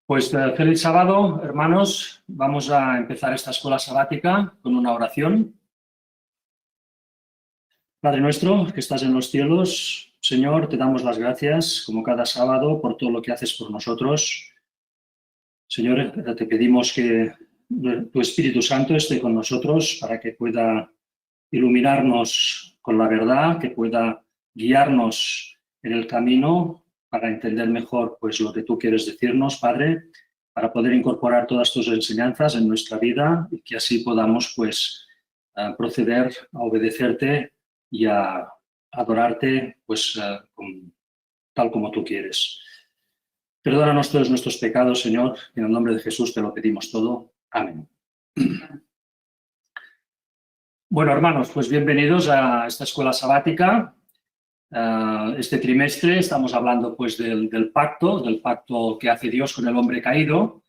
Pues feliz sábado, hermanos. Vamos a empezar esta escuela sabática con una oración. Padre nuestro, que estás en los cielos, Señor, te damos las gracias, como cada sábado, por todo lo que haces por nosotros. Señor, te pedimos que tu Espíritu Santo esté con nosotros para que pueda iluminarnos con la verdad, que pueda guiarnos en el camino para entender mejor pues, lo que tú quieres decirnos, Padre, para poder incorporar todas tus enseñanzas en nuestra vida y que así podamos pues, proceder a obedecerte y a adorarte pues, tal como tú quieres. Perdónanos todos nuestros pecados, Señor, en el nombre de Jesús te lo pedimos todo. Amén. Bueno, hermanos, pues bienvenidos a esta escuela sabática. Este trimestre estamos hablando pues del pacto que hace Dios con el hombre caído,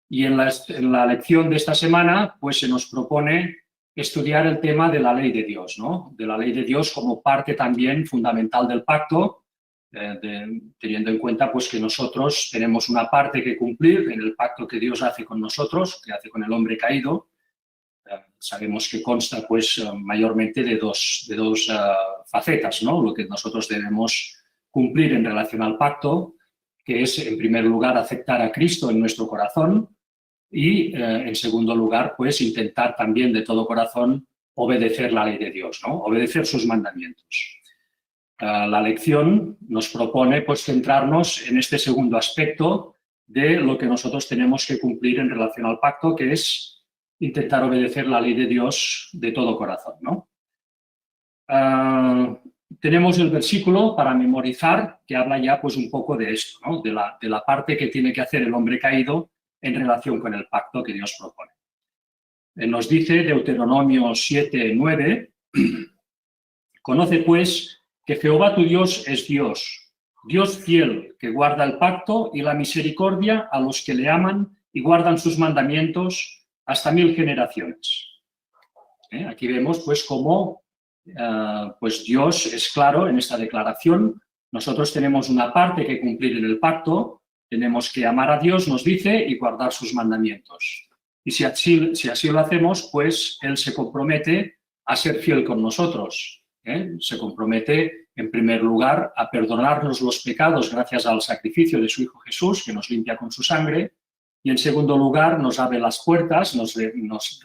y en la lección de esta semana pues se nos propone estudiar el tema de la ley de Dios, ¿no? De la ley de Dios como parte también fundamental del pacto, teniendo en cuenta pues que nosotros tenemos una parte que cumplir en el pacto que Dios hace con nosotros, que hace con el hombre caído. Sabemos que consta pues mayormente de dos facetas, ¿no? Lo que nosotros debemos cumplir en relación al pacto, que es en primer lugar aceptar a Cristo en nuestro corazón y en segundo lugar pues intentar también de todo corazón obedecer la ley de Dios, ¿no? Obedecer sus mandamientos. La lección nos propone pues centrarnos en este segundo aspecto de lo que nosotros tenemos que cumplir en relación al pacto, que es intentar obedecer la ley de Dios de todo corazón, ¿no? Tenemos el versículo para memorizar que habla ya pues un poco de esto, ¿no? De la parte que tiene que hacer el hombre caído en relación con el pacto que Dios propone. Nos dice Deuteronomio 7:9, conoce pues que Jehová tu Dios es Dios, Dios fiel, que guarda el pacto y la misericordia a los que le aman y guardan sus mandamientos hasta 1000 generaciones. Aquí vemos pues cómo pues Dios es claro en esta declaración. Nosotros tenemos una parte que cumplir en el pacto, tenemos que amar a Dios, nos dice, y guardar sus mandamientos. Y si así lo hacemos, pues Él se compromete a ser fiel con nosotros. Se compromete, en primer lugar, a perdonarnos los pecados gracias al sacrificio de su Hijo Jesús, que nos limpia con su sangre. Y en segundo lugar, nos abre las puertas, nos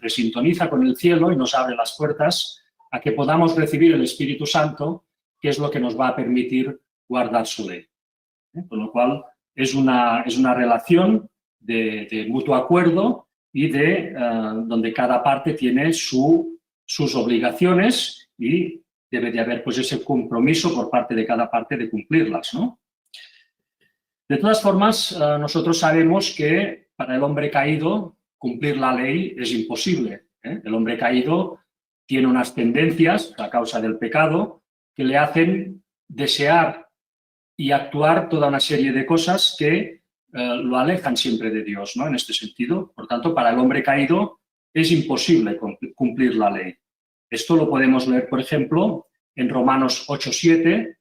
resintoniza con el cielo y nos abre las puertas a que podamos recibir el Espíritu Santo, que es lo que nos va a permitir guardar su ley. Con lo cual, es una relación de mutuo acuerdo y donde cada parte tiene sus obligaciones y debe de haber pues, ese compromiso por parte de cada parte de cumplirlas, ¿no? De todas formas, nosotros sabemos que para el hombre caído cumplir la ley es imposible. El hombre caído tiene unas tendencias a causa del pecado que le hacen desear y actuar toda una serie de cosas que lo alejan siempre de Dios, ¿no? En este sentido. Por tanto, para el hombre caído es imposible cumplir la ley. Esto lo podemos leer, por ejemplo, en Romanos 8:7.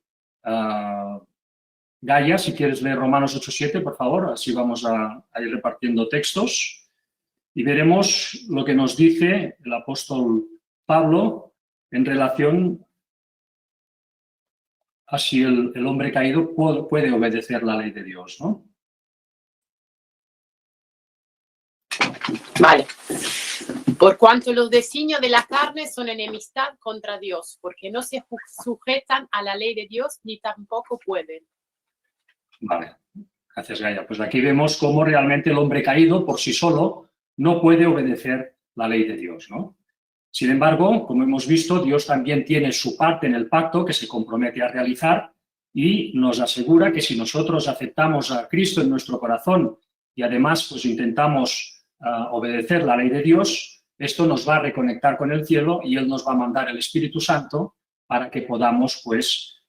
Gaia, si quieres leer Romanos 8:7, por favor, así vamos a ir repartiendo textos y veremos lo que nos dice el apóstol Pablo en relación a si el hombre caído puede obedecer la ley de Dios, ¿no? Vale. Por cuanto los designios de la carne son enemistad contra Dios, porque no se sujetan a la ley de Dios ni tampoco pueden. Vale, gracias Gaia. Pues aquí vemos cómo realmente el hombre caído por sí solo no puede obedecer la ley de Dios, ¿no? Sin embargo, como hemos visto, Dios también tiene su parte en el pacto que se compromete a realizar y nos asegura que si nosotros aceptamos a Cristo en nuestro corazón y además pues intentamos obedecer la ley de Dios, esto nos va a reconectar con el cielo y Él nos va a mandar el Espíritu Santo para que podamos pues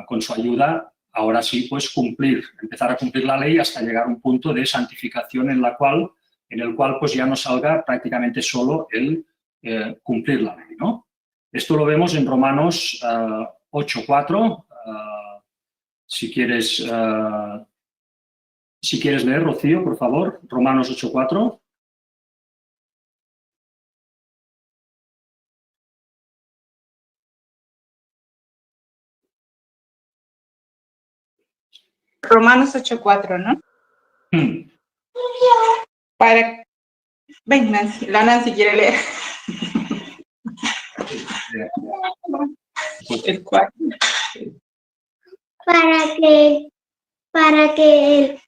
con su ayuda ahora sí, pues empezar a cumplir la ley hasta llegar a un punto de santificación en el cual pues ya nos salga prácticamente solo el cumplir la ley, ¿no? Esto lo vemos en Romanos 8:4. Si quieres Si quieres leer, Rocío, por favor, Romanos 8:4. Romanos 8:4, ¿no? Ven, Nancy, la Nancy quiere leer. El 4. Para que el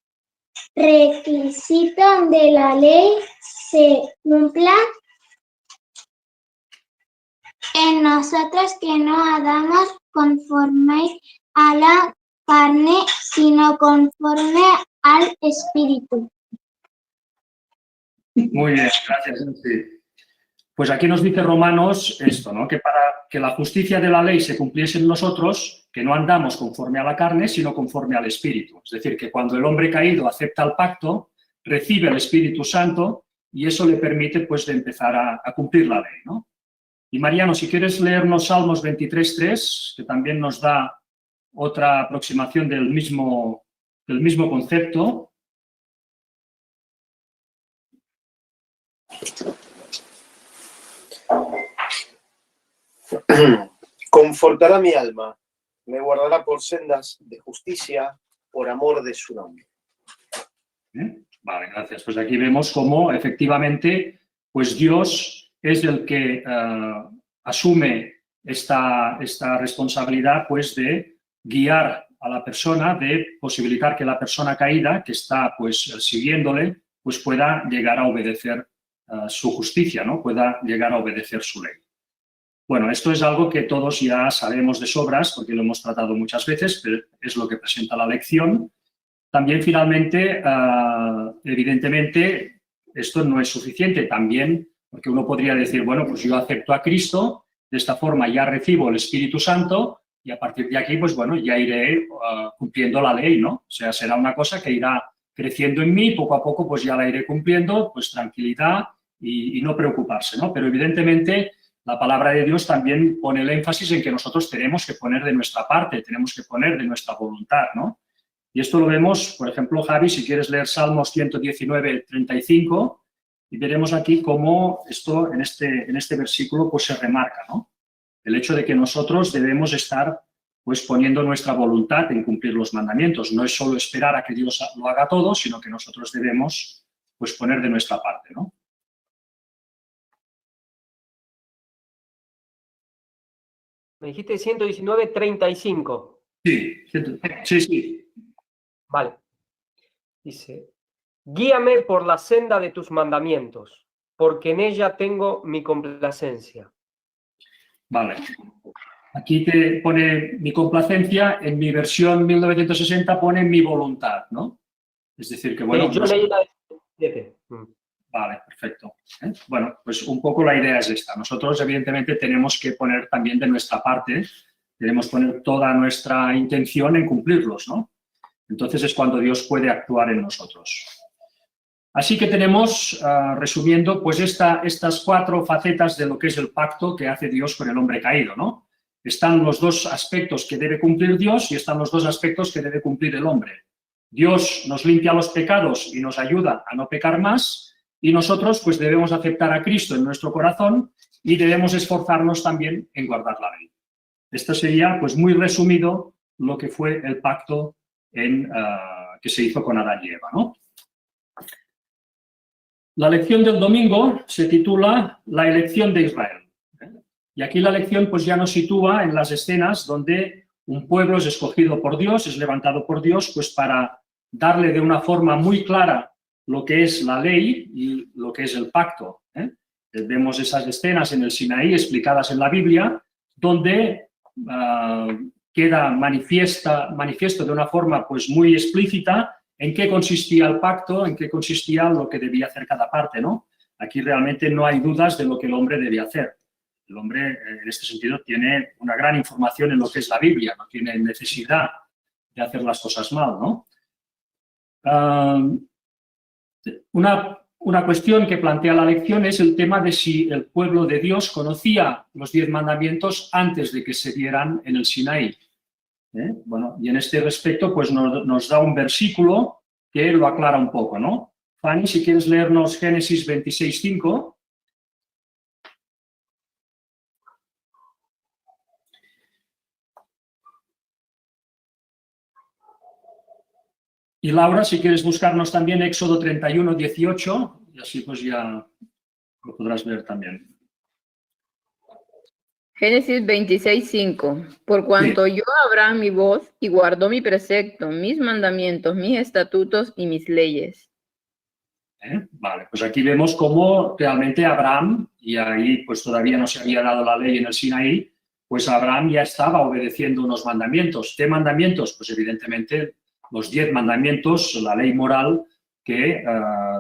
requisito de la ley se cumpla en nosotros, que no hagamos conforme a la carne, sino conforme al Espíritu. Muy bien, gracias. Sí. Pues aquí nos dice Romanos esto, ¿no? Que para que la justicia de la ley se cumpliese en nosotros, que no andamos conforme a la carne, sino conforme al Espíritu. Es decir, que cuando el hombre caído acepta el pacto, recibe el Espíritu Santo y eso le permite, pues, de empezar a cumplir la ley, ¿no? Y Mariano, si quieres leernos Salmos 23:3, que también nos da otra aproximación del mismo concepto. Confortará mi alma, me guardará por sendas de justicia, por amor de su nombre. Vale, gracias. Pues aquí vemos cómo efectivamente, pues Dios es el que asume esta responsabilidad, pues, de guiar a la persona, de posibilitar que la persona caída, que está, pues, siguiéndole, pues pueda llegar a obedecer su justicia, ¿no? Pueda llegar a obedecer su ley. Bueno, esto es algo que todos ya sabemos de sobras, porque lo hemos tratado muchas veces, pero es lo que presenta la lección. También, finalmente, evidentemente, esto no es suficiente. También, porque uno podría decir, bueno, pues yo acepto a Cristo, de esta forma ya recibo el Espíritu Santo y a partir de aquí, pues bueno, ya iré cumpliendo la ley, ¿no? O sea, será una cosa que irá creciendo en mí, poco a poco, pues ya la iré cumpliendo, pues tranquilidad y no preocuparse, ¿no? Pero evidentemente la palabra de Dios también pone el énfasis en que nosotros tenemos que poner de nuestra parte, tenemos que poner de nuestra voluntad, ¿no? Y esto lo vemos, por ejemplo, Javi, si quieres leer Salmos 119:35, y veremos aquí cómo esto en este versículo pues se remarca, ¿no? El hecho de que nosotros debemos estar pues poniendo nuestra voluntad en cumplir los mandamientos. No es solo esperar a que Dios lo haga todo, sino que nosotros debemos pues poner de nuestra parte, ¿no? Me dijiste 119:35. Sí, sí. Vale. Dice, guíame por la senda de tus mandamientos, porque en ella tengo mi complacencia. Vale. Aquí te pone mi complacencia, en mi versión 1960 pone mi voluntad, ¿no? Es decir, que bueno... yo leí la de 17. Vale, perfecto. Bueno, pues un poco la idea es esta. Nosotros, evidentemente, tenemos que poner también de nuestra parte, debemos poner toda nuestra intención en cumplirlos, ¿no? Entonces es cuando Dios puede actuar en nosotros. Así que tenemos, resumiendo, pues estas 4 facetas de lo que es el pacto que hace Dios con el hombre caído, ¿no? Están los 2 aspectos que debe cumplir Dios y están los 2 aspectos que debe cumplir el hombre. Dios nos limpia los pecados y nos ayuda a no pecar más, y nosotros pues debemos aceptar a Cristo en nuestro corazón y debemos esforzarnos también en guardar la ley. Esto sería, pues muy resumido, lo que fue el pacto que se hizo con Adán y Eva, ¿no? La lección del domingo se titula La elección de Israel. Y aquí la lección pues ya nos sitúa en las escenas donde un pueblo es escogido por Dios, es levantado por Dios, pues para darle de una forma muy clara lo que es la ley y lo que es el pacto. Vemos esas escenas en el Sinaí explicadas en la Biblia, donde queda manifiesto de una forma pues muy explícita en qué consistía el pacto, en qué consistía lo que debía hacer cada parte, ¿no? Aquí realmente no hay dudas de lo que el hombre debe hacer. El hombre, en este sentido, tiene una gran información en lo que es la Biblia, no tiene necesidad de hacer las cosas mal, ¿no? Una cuestión que plantea la lección es el tema de si el pueblo de Dios conocía los 10 mandamientos antes de que se dieran en el Sinaí. Bueno, y en este respecto pues nos da un versículo que lo aclara un poco, ¿no? Fanny, si quieres leernos Génesis 26:5. Y Laura, si quieres buscarnos también Éxodo 31:18, y así pues ya lo podrás ver también. Génesis 26:5. Por cuanto yo Abraham mi voz y guardó mi precepto, mis mandamientos, mis estatutos y mis leyes. Vale, pues aquí vemos cómo realmente Abraham, y ahí pues todavía no se había dado la ley en el Sinaí, pues Abraham ya estaba obedeciendo unos mandamientos. ¿Qué mandamientos? Pues evidentemente los 10 mandamientos, la ley moral que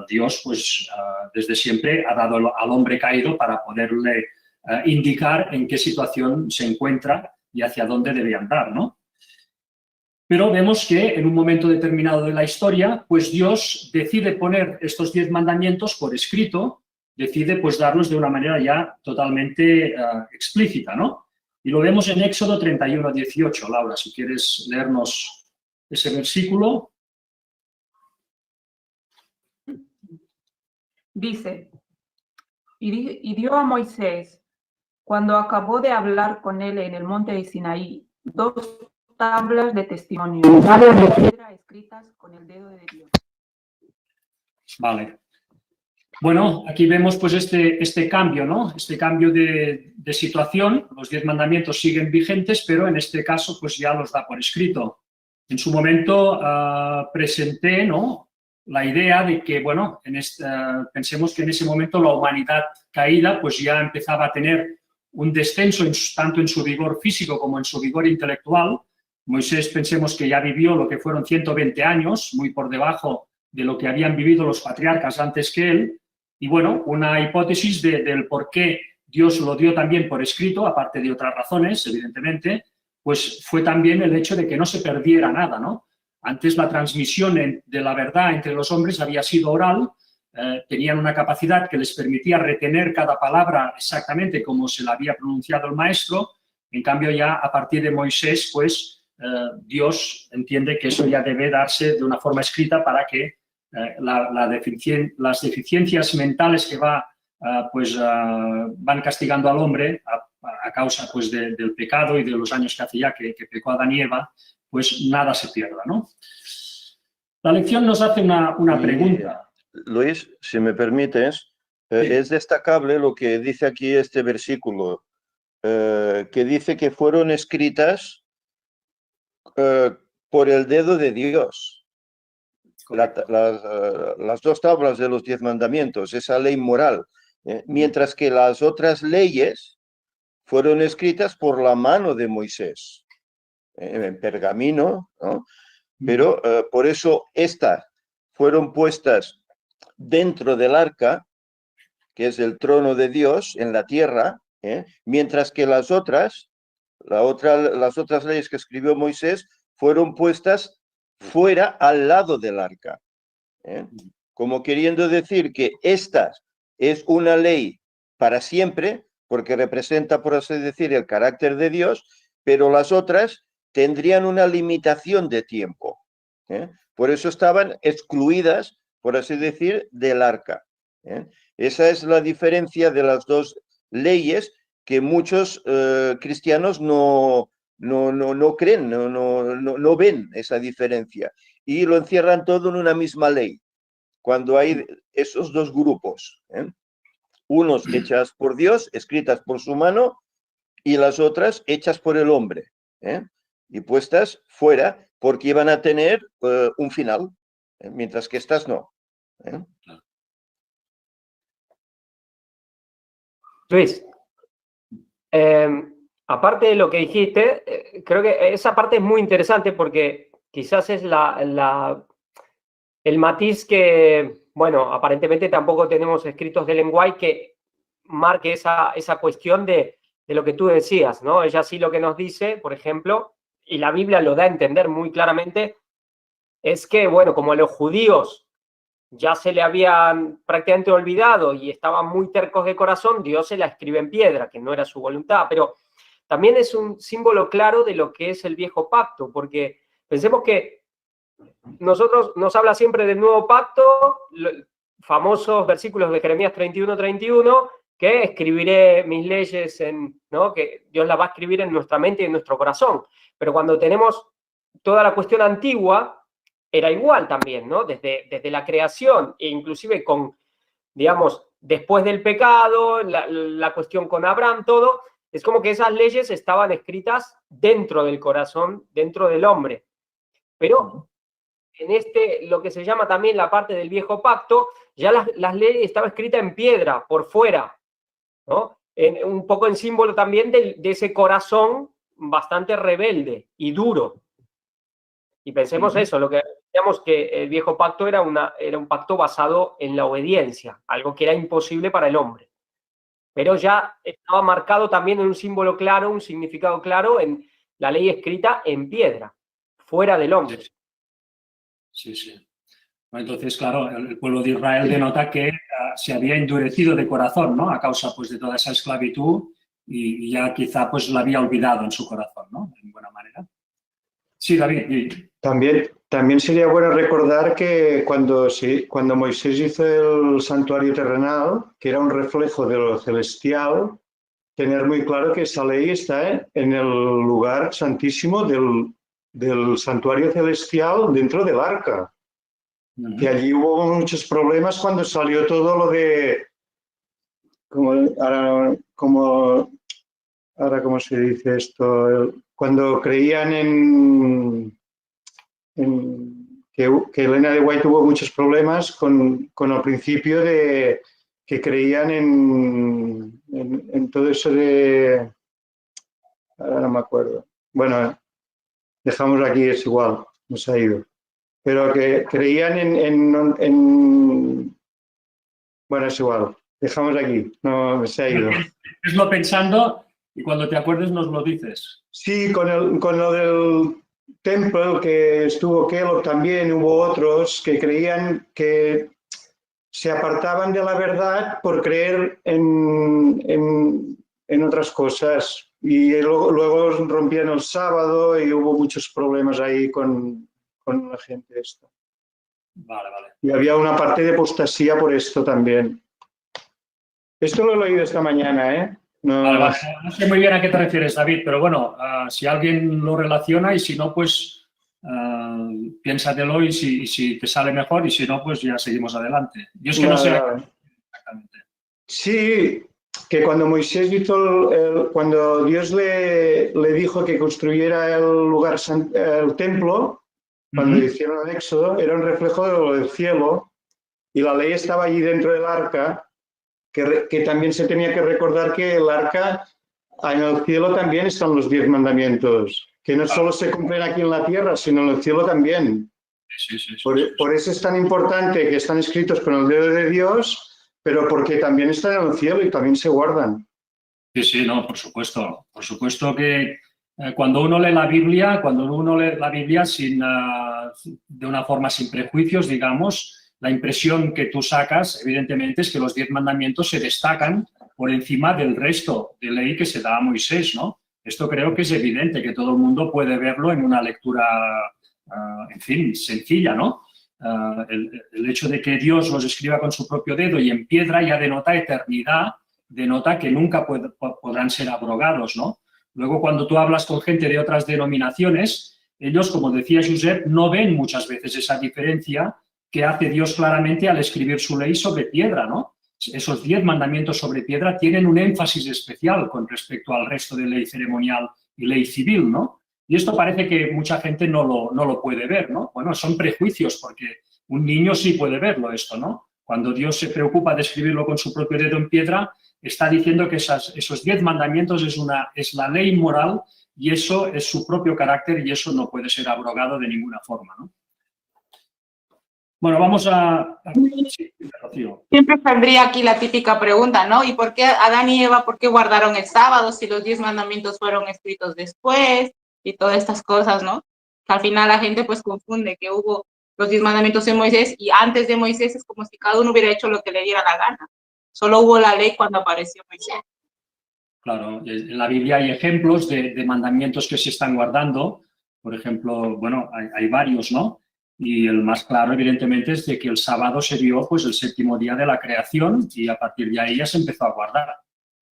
Dios pues desde siempre ha dado al hombre caído para poderle indicar en qué situación se encuentra y hacia dónde debe andar, ¿no? Pero vemos que en un momento determinado de la historia, pues Dios decide poner estos 10 mandamientos por escrito, decide pues darlos de una manera ya totalmente explícita, ¿no? Y lo vemos en Éxodo 31:18. Laura, si quieres leernos ese versículo. Dice, y dio a Moisés, cuando acabó de hablar con él en el monte de Sinaí, 2 tablas de testimonio, de piedra escritas con el dedo de Dios. Vale. Bueno, aquí vemos pues este cambio, ¿no? Este cambio de situación. Los 10 mandamientos siguen vigentes, pero en este caso pues ya los da por escrito. En su momento presenté, ¿no?, la idea de que, bueno, pensemos que en ese momento la humanidad caída pues ya empezaba a tener un descenso tanto en su vigor físico como en su vigor intelectual. Moisés, pensemos que ya vivió lo que fueron 120 años, muy por debajo de lo que habían vivido los patriarcas antes que él. Y bueno, una hipótesis del por qué Dios lo dio también por escrito, aparte de otras razones, evidentemente, pues fue también el hecho de que no se perdiera nada, ¿no? Antes la transmisión de la verdad entre los hombres había sido oral, tenían una capacidad que les permitía retener cada palabra exactamente como se la había pronunciado el maestro. En cambio, ya a partir de Moisés, pues Dios entiende que eso ya debe darse de una forma escrita para que las deficiencias mentales que van castigando al hombre a causa pues, del pecado y de los años que hace ya que pecó Adán y Eva, pues nada se pierda, ¿no? La lección nos hace una pregunta. Luis, si me permites, es destacable lo que dice aquí este versículo, que dice que fueron escritas por el dedo de Dios. Las 2 tablas de los 10 mandamientos, esa ley moral, mientras que las otras leyes fueron escritas por la mano de Moisés, en pergamino, ¿no? Pero por eso estas fueron puestas dentro del arca, que es el trono de Dios en la tierra, mientras que las otras leyes que escribió Moisés fueron puestas fuera, al lado del arca. Como queriendo decir que esta es una ley para siempre, porque representa, por así decir, el carácter de Dios, pero las otras tendrían una limitación de tiempo. Por eso estaban excluidas, por así decir, del arca. Esa es la diferencia de las 2 leyes que muchos cristianos no creen, no ven esa diferencia. Y lo encierran todo en una misma ley, cuando hay esos 2 grupos. Unos hechas por Dios, escritas por su mano, y las otras hechas por el hombre, y puestas fuera porque iban a tener un final, mientras que estas no. Luis, aparte de lo que dijiste, creo que esa parte es muy interesante porque quizás es el matiz que, bueno, aparentemente tampoco tenemos escritos de Ellen White que marque esa cuestión de lo que tú decías, ¿no? Ella sí lo que nos dice, por ejemplo, y la Biblia lo da a entender muy claramente, es que, bueno, como a los judíos ya se le habían prácticamente olvidado y estaban muy tercos de corazón, Dios se la escribe en piedra, que no era su voluntad, pero también es un símbolo claro de lo que es el viejo pacto, porque pensemos que nos habla siempre del nuevo pacto, famosos versículos de Jeremías 31:31, que escribiré mis leyes, ¿no? Que Dios las va a escribir en nuestra mente y en nuestro corazón. Pero cuando tenemos toda la cuestión antigua, era igual también, ¿no? Desde la creación e inclusive con, digamos, después del pecado, la cuestión con Abraham, todo, es como que esas leyes estaban escritas dentro del corazón, dentro del hombre. Pero en lo que se llama también la parte del viejo pacto, ya las leyes estaban escritas en piedra, por fuera, ¿no? Un poco en símbolo también de ese corazón bastante rebelde y duro. Y pensemos eso, lo que decíamos que el viejo pacto era un pacto basado en la obediencia, algo que era imposible para el hombre. Pero ya estaba marcado también en un símbolo claro, un significado claro en la ley escrita en piedra, fuera del hombre. Sí, sí. Entonces, claro, el pueblo de Israel denota que se había endurecido de corazón, ¿no? A causa, pues, de toda esa esclavitud y ya quizá, pues, la había olvidado en su corazón, ¿no? En buena manera. Sí, David. También sería bueno recordar que cuando Moisés hizo el santuario terrenal, que era un reflejo de lo celestial, tener muy claro que esa ley está en el lugar santísimo del santuario celestial dentro del arca. Y allí hubo muchos problemas cuando salió todo lo de, ahora ¿cómo se dice esto? Cuando creían que Elena de White tuvo muchos problemas con el principio de que creían en todo eso de, ahora no me acuerdo. Bueno, dejamos aquí, es igual, nos ha ido. Pero que creían bueno, es igual, dejamos aquí, no se ha ido. Eslo pensando y cuando te acuerdes nos lo dices. Sí, con lo del templo que estuvo Kellogg también, hubo otros que creían que se apartaban de la verdad por creer en otras cosas y luego rompían el sábado y hubo muchos problemas ahí con la gente esta. Vale. Y había una parte de apostasía por esto también. Esto lo he leído esta mañana, ¿eh? Vale. No sé muy bien a qué te refieres, David, pero bueno, si alguien lo relaciona y si no, pues piénsatelo y si te sale mejor y si no, pues ya seguimos adelante. Yo es que no sé exactamente. Sí, que cuando Moisés hizo cuando Dios le dijo que construyera el lugar, el templo, cuando hicieron el Éxodo, era un reflejo de lo del cielo y la ley estaba allí dentro del arca, que también se tenía que recordar que el arca, en el cielo también están los 10 mandamientos, que no solo se cumplen aquí en la tierra, sino en el cielo también. Sí. Por eso es tan importante que están escritos con el dedo de Dios, pero porque también están en el cielo y también se guardan. Sí, no, por supuesto. Por supuesto que cuando uno lee la Biblia, de una forma sin prejuicios, digamos, la impresión que tú sacas, evidentemente, es que los 10 mandamientos se destacan por encima del resto de ley que se da a Moisés, ¿no? Esto creo que es evidente, que todo el mundo puede verlo en una lectura, en fin, sencilla, ¿no? El hecho de que Dios los escriba con su propio dedo y en piedra ya denota eternidad, denota que nunca podrán ser abrogados, ¿no? Luego, cuando tú hablas con gente de otras denominaciones, ellos, como decía Josep, no ven muchas veces esa diferencia que hace Dios claramente al escribir su ley sobre piedra, ¿no? Esos 10 mandamientos sobre piedra tienen un énfasis especial con respecto al resto de ley ceremonial y ley civil, ¿no? Y esto parece que mucha gente no lo puede ver, ¿no? Bueno, son prejuicios, porque un niño sí puede verlo esto, ¿no? Cuando Dios se preocupa de escribirlo con su propio dedo en piedra, está diciendo que esos 10 mandamientos es la ley moral y eso es su propio carácter y eso no puede ser abrogado de ninguna forma, ¿no? Bueno, vamos a... Sí, Rocío. Siempre saldría aquí la típica pregunta, ¿no? ¿Y por qué Adán y Eva, por qué guardaron el sábado si los 10 mandamientos fueron escritos después y todas estas cosas, ¿no? Que al final la gente pues confunde que hubo los 10 mandamientos en Moisés y antes de Moisés es como si cada uno hubiera hecho lo que le diera la gana. Solo hubo la ley cuando apareció Moisés. Claro, en la Biblia hay ejemplos de mandamientos que se están guardando. Por ejemplo, bueno, hay varios, ¿no? Y el más claro, evidentemente, es de que el sábado se dio pues, el séptimo día de la creación y a partir de ahí ya se empezó a guardar.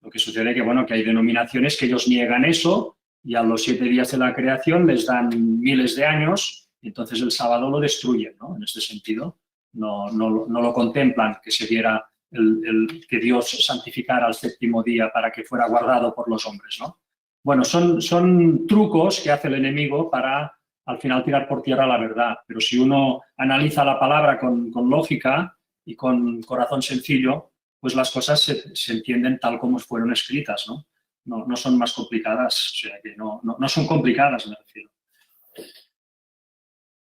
Lo que sucede que, bueno, que hay denominaciones que ellos niegan eso y a los 7 días de la creación les dan miles de años y entonces el sábado lo destruyen, ¿no? En este sentido, no lo contemplan que se diera que Dios santificara el séptimo día para que fuera guardado por los hombres, ¿no? Bueno, son trucos que hace el enemigo para al final tirar por tierra la verdad, pero si uno analiza la palabra con lógica y con corazón sencillo, pues las cosas se entienden tal como fueron escritas, ¿no? No son más complicadas, o sea que no son complicadas, me refiero.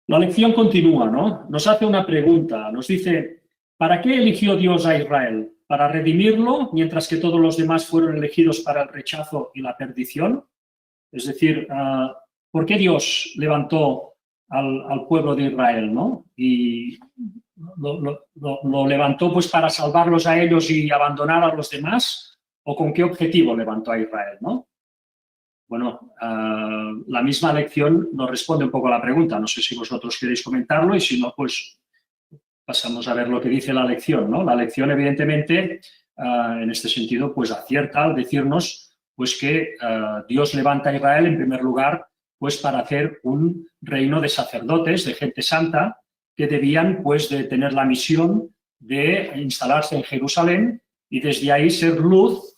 La lección continúa, ¿no? Nos hace una pregunta, nos dice, ¿para qué eligió Dios a Israel? ¿Para redimirlo, mientras que todos los demás fueron elegidos para el rechazo y la perdición? Es decir, ¿por qué Dios levantó al pueblo de Israel, ¿no? Y lo levantó pues para salvarlos a ellos y abandonar a los demás, ¿o con qué objetivo levantó a Israel, ¿no? Bueno, la misma lección nos responde un poco a la pregunta. No sé si vosotros queréis comentarlo y si no, pues pasamos a ver lo que dice la lección, ¿no? La lección, evidentemente, en este sentido, pues acierta al decirnos pues que Dios levanta a Israel en primer lugar pues para hacer un reino de sacerdotes, de gente santa, que debían pues de tener la misión de instalarse en Jerusalén y desde ahí ser luz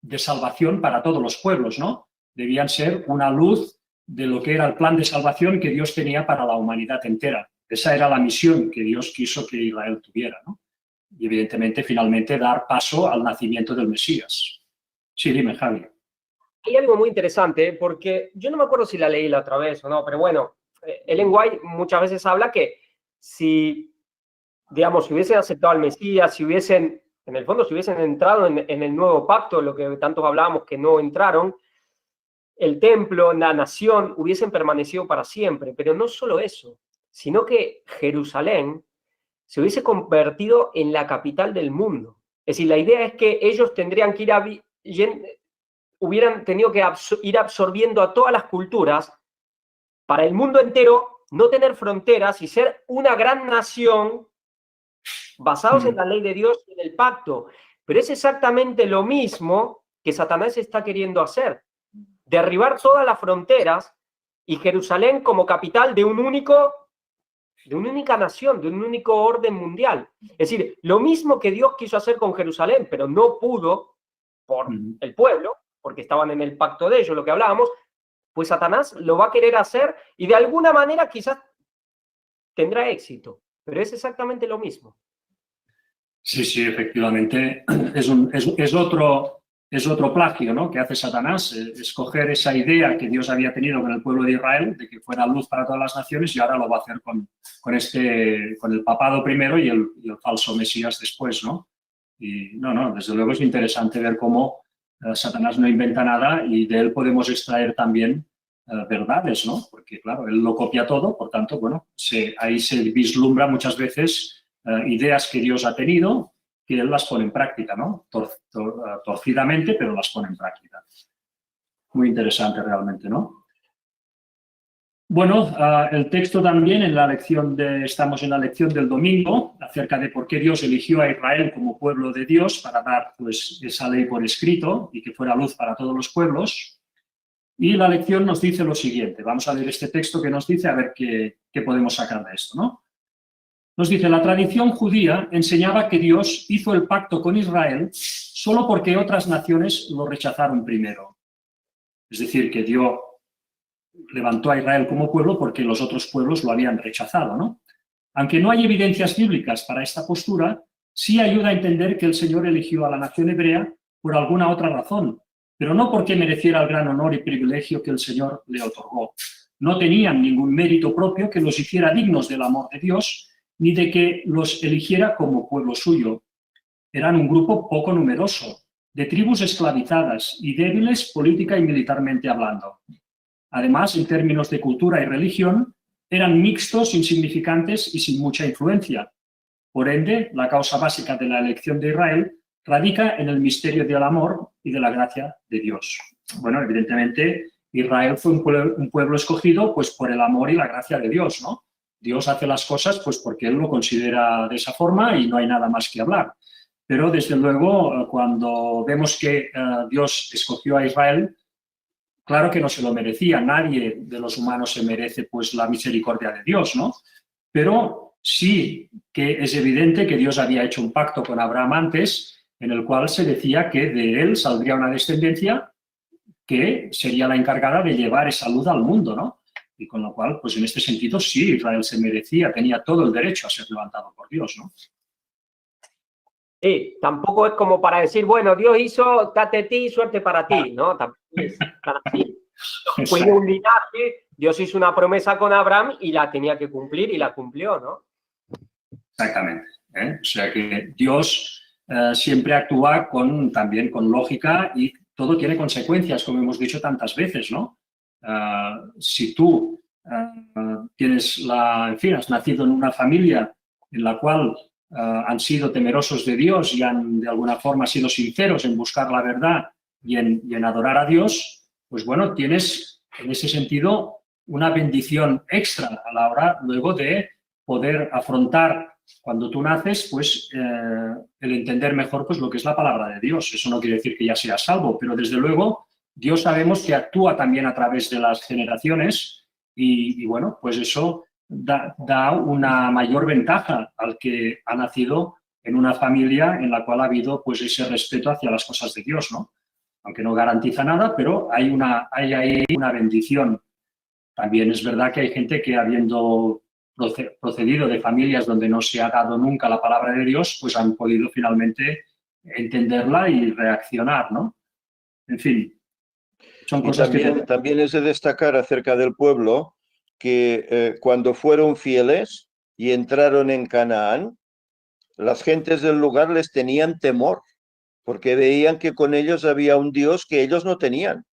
de salvación para todos los pueblos, ¿no? Debían ser una luz de lo que era el plan de salvación que Dios tenía para la humanidad entera. Esa era la misión que Dios quiso que Israel tuviera, ¿no? Y evidentemente, finalmente, dar paso al nacimiento del Mesías. Sí, dime, Javi. Hay algo muy interesante, porque yo no me acuerdo si la leí la otra vez o no, pero bueno, Ellen White muchas veces habla que si, digamos, si hubiesen aceptado al Mesías, si hubiesen, en el fondo, si hubiesen entrado en el nuevo pacto, lo que tantos hablábamos que no entraron, el templo, la nación, hubiesen permanecido para siempre. Pero no solo eso, sino que Jerusalén se hubiese convertido en la capital del mundo. Es decir, la idea es que ellos tendrían que hubieran tenido que ir absorbiendo a todas las culturas para el mundo entero, no tener fronteras y ser una gran nación basados en la ley de Dios y en el pacto. Pero es exactamente lo mismo que Satanás está queriendo hacer. Derribar todas las fronteras y Jerusalén como capital de una única nación, de un único orden mundial. Es decir, lo mismo que Dios quiso hacer con Jerusalén, pero no pudo por el pueblo, porque estaban en el pacto de ellos, lo que hablábamos, pues Satanás lo va a querer hacer y de alguna manera quizás tendrá éxito, pero es exactamente lo mismo. Sí, efectivamente. Es otro plagio, ¿no?, que hace Satanás, escoger esa idea que Dios había tenido con el pueblo de Israel, de que fuera luz para todas las naciones, y ahora lo va a hacer con el papado primero y el falso Mesías después, ¿no? Y desde luego es interesante ver cómo Satanás no inventa nada y de él podemos extraer también verdades, ¿no? Porque, claro, él lo copia todo, por tanto, bueno, ahí se vislumbra muchas veces ideas que Dios ha tenido, que él las pone en práctica, ¿no? Torcidamente, pero las pone en práctica. Muy interesante realmente, ¿no? Bueno, el texto también estamos en la lección del domingo, acerca de por qué Dios eligió a Israel como pueblo de Dios para dar pues esa ley por escrito y que fuera luz para todos los pueblos. Y la lección nos dice lo siguiente. Vamos a leer este texto que nos dice a ver qué podemos sacar de esto, ¿no? Nos dice, la tradición judía enseñaba que Dios hizo el pacto con Israel solo porque otras naciones lo rechazaron primero. Es decir, que Dios levantó a Israel como pueblo porque los otros pueblos lo habían rechazado, ¿no? Aunque no hay evidencias bíblicas para esta postura, sí ayuda a entender que el Señor eligió a la nación hebrea por alguna otra razón, pero no porque mereciera el gran honor y privilegio que el Señor le otorgó. No tenían ningún mérito propio que los hiciera dignos del amor de Dios, ni de que los eligiera como pueblo suyo. Eran un grupo poco numeroso, de tribus esclavizadas y débiles política y militarmente hablando. Además, en términos de cultura y religión, eran mixtos, insignificantes y sin mucha influencia. Por ende, la causa básica de la elección de Israel radica en el misterio del amor y de la gracia de Dios. Bueno, evidentemente, Israel fue un pueblo escogido pues, por el amor y la gracia de Dios, ¿no? Dios hace las cosas pues porque Él lo considera de esa forma y no hay nada más que hablar. Pero desde luego, cuando vemos que Dios escogió a Israel, claro que no se lo merecía. Nadie de los humanos se merece pues la misericordia de Dios, ¿no? Pero sí que es evidente que Dios había hecho un pacto con Abraham antes, en el cual se decía que de él saldría una descendencia que sería la encargada de llevar esa luz al mundo, ¿no? Y con lo cual, pues en este sentido, sí, Israel se merecía, tenía todo el derecho a ser levantado por Dios, ¿no? Sí, tampoco es como para decir, bueno, Dios hizo tate ti, suerte para ti, ¿no? Tampoco es tan así. Fue un linaje, Dios hizo una promesa con Abraham y la tenía que cumplir y la cumplió, ¿no? Exactamente. O sea que Dios siempre actúa también con lógica y todo tiene consecuencias, como hemos dicho tantas veces, ¿no? Si tú has nacido en una familia en la cual han sido temerosos de Dios y han de alguna forma sido sinceros en buscar la verdad y en adorar a Dios, pues bueno, tienes en ese sentido una bendición extra a la hora luego de poder afrontar cuando tú naces, pues el entender mejor pues lo que es la palabra de Dios. Eso no quiere decir que ya seas salvo, pero desde luego Dios sabemos que actúa también a través de las generaciones y bueno, pues eso da una mayor ventaja al que ha nacido en una familia en la cual ha habido pues ese respeto hacia las cosas de Dios, ¿no? Aunque no garantiza nada, pero hay ahí una bendición. También es verdad que hay gente que habiendo procedido de familias donde no se ha dado nunca la palabra de Dios, pues han podido finalmente entenderla y reaccionar, ¿no? En fin, son cosas también es de destacar acerca del pueblo que cuando fueron fieles y entraron en Canaán, las gentes del lugar les tenían temor, porque veían que con ellos había un Dios que ellos no tenían,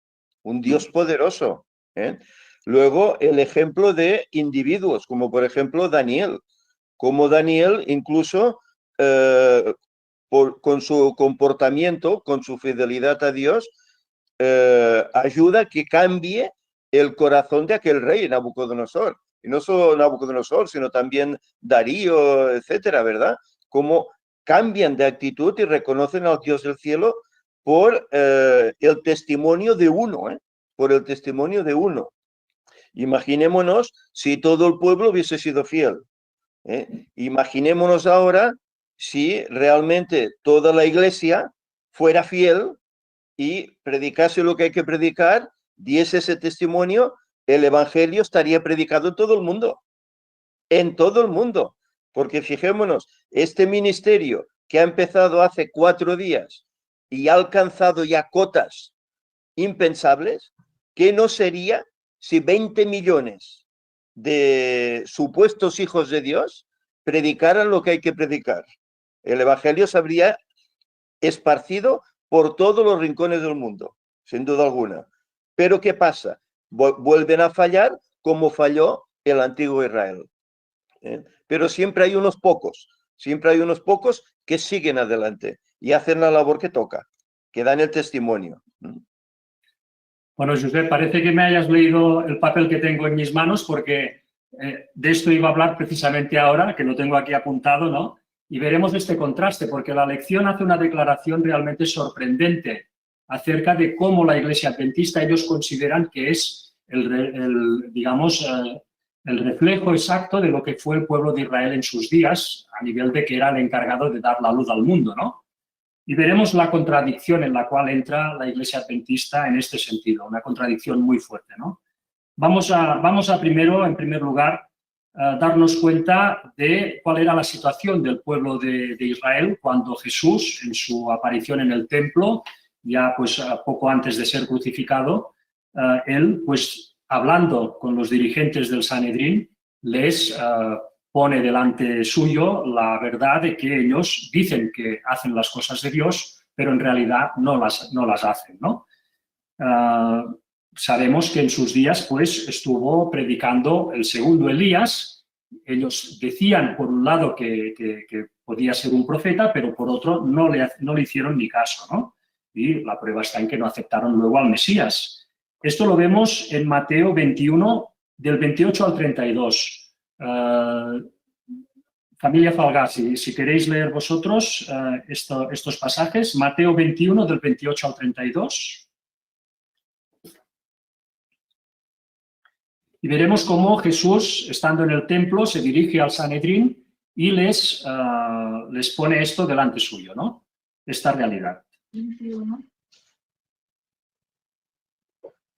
un Dios poderoso, ¿eh? Luego, el ejemplo de individuos, como por ejemplo Daniel, como Daniel incluso con su comportamiento, con su fidelidad a Dios, ayuda a que cambie el corazón de aquel rey, Nabucodonosor. Y no solo Nabucodonosor, sino también Darío, etcétera, ¿verdad? Cómo cambian de actitud y reconocen al Dios del cielo por el testimonio de uno, por el testimonio de uno. Imaginémonos si todo el pueblo hubiese sido fiel. Imaginémonos ahora si realmente toda la iglesia fuera fiel y predicase lo que hay que predicar, diese ese testimonio, el evangelio estaría predicado en todo el mundo. En todo el mundo. Porque fijémonos, este ministerio que ha empezado hace 4 días y ha alcanzado ya cotas impensables, ¿qué no sería si 20 millones de supuestos hijos de Dios predicaran lo que hay que predicar? El evangelio se habría esparcido por todos los rincones del mundo, sin duda alguna. Pero ¿qué pasa? Vuelven a fallar como falló el antiguo Israel. Pero siempre hay unos pocos que siguen adelante y hacen la labor que toca, que dan el testimonio. Bueno, Josep, parece que me hayas leído el papel que tengo en mis manos porque de esto iba a hablar precisamente ahora, que lo tengo aquí apuntado, ¿no? Y veremos este contraste, porque la lección hace una declaración realmente sorprendente acerca de cómo la Iglesia Adventista ellos consideran que es el reflejo exacto de lo que fue el pueblo de Israel en sus días, a nivel de que era el encargado de dar la luz al mundo, ¿no? Y veremos la contradicción en la cual entra la Iglesia Adventista en este sentido, una contradicción muy fuerte, ¿no? Vamos a primero, en primer lugar, darnos cuenta de cuál era la situación del pueblo de Israel cuando Jesús, en su aparición en el templo, ya pues poco antes de ser crucificado, él, pues hablando con los dirigentes del Sanedrín, les pone delante suyo la verdad de que ellos dicen que hacen las cosas de Dios, pero en realidad no las hacen, ¿no? Sabemos que en sus días pues estuvo predicando el segundo Elías. Ellos decían por un lado que podía ser un profeta, pero por otro no le hicieron ni caso, ¿no? Y la prueba está en que no aceptaron luego al Mesías. Esto lo vemos en Mateo 21, del 28 al 32. Familia Falgasi, si queréis leer vosotros estos pasajes, Mateo 21, del 28 al 32. Y veremos cómo Jesús, estando en el templo, se dirige al Sanedrín y les pone esto delante suyo, ¿no? Esta realidad. 21.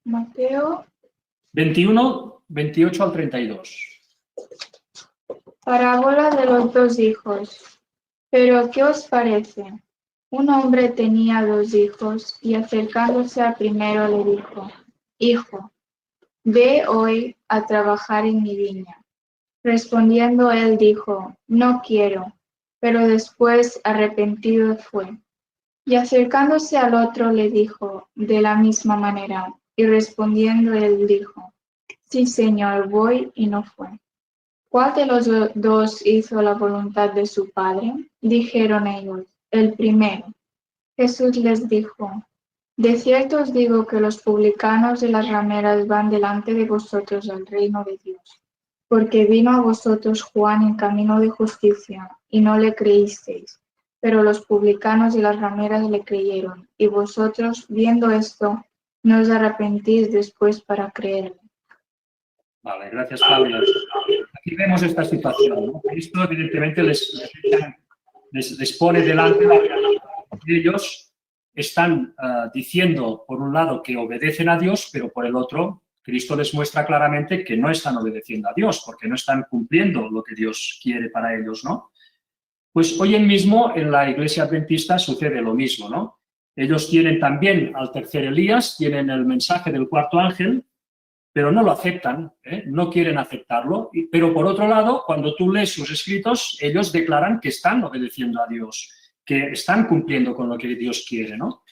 Mateo 21, 28 al 32. Parábola de los dos hijos. Pero, ¿qué os parece? Un hombre tenía 2 hijos y acercándose al primero le dijo: Hijo, ve hoy a trabajar en mi viña. Respondiendo él dijo: No quiero, pero después arrepentido fue. Y acercándose al otro le dijo de la misma manera, y respondiendo él dijo: Sí, Señor, voy, y no fue. ¿Cuál de los dos hizo la voluntad de su padre? Dijeron ellos: el primero. Jesús les dijo: de cierto os digo que los publicanos y las rameras van delante de vosotros al reino de Dios. Porque vino a vosotros Juan en camino de justicia, y no le creísteis, pero los publicanos y las rameras le creyeron, y vosotros, viendo esto, no os arrepentís después para creerle. Vale, gracias, Claudia. Aquí vemos esta situación, ¿no? Cristo, evidentemente, les pone delante la realidad. Ellos están diciendo, por un lado, que obedecen a Dios, pero por el otro, Cristo les muestra claramente que no están obedeciendo a Dios, porque no están cumpliendo lo que Dios quiere para ellos, ¿no? Pues hoy en mismo en la Iglesia Adventista sucede lo mismo, ¿no? Ellos tienen también al tercer Elías, tienen el mensaje del cuarto ángel, pero no lo aceptan, no quieren aceptarlo. Pero por otro lado, cuando tú lees sus escritos, ellos declaran que están obedeciendo a Dios, que están cumpliendo con lo que Dios quiere, ¿no?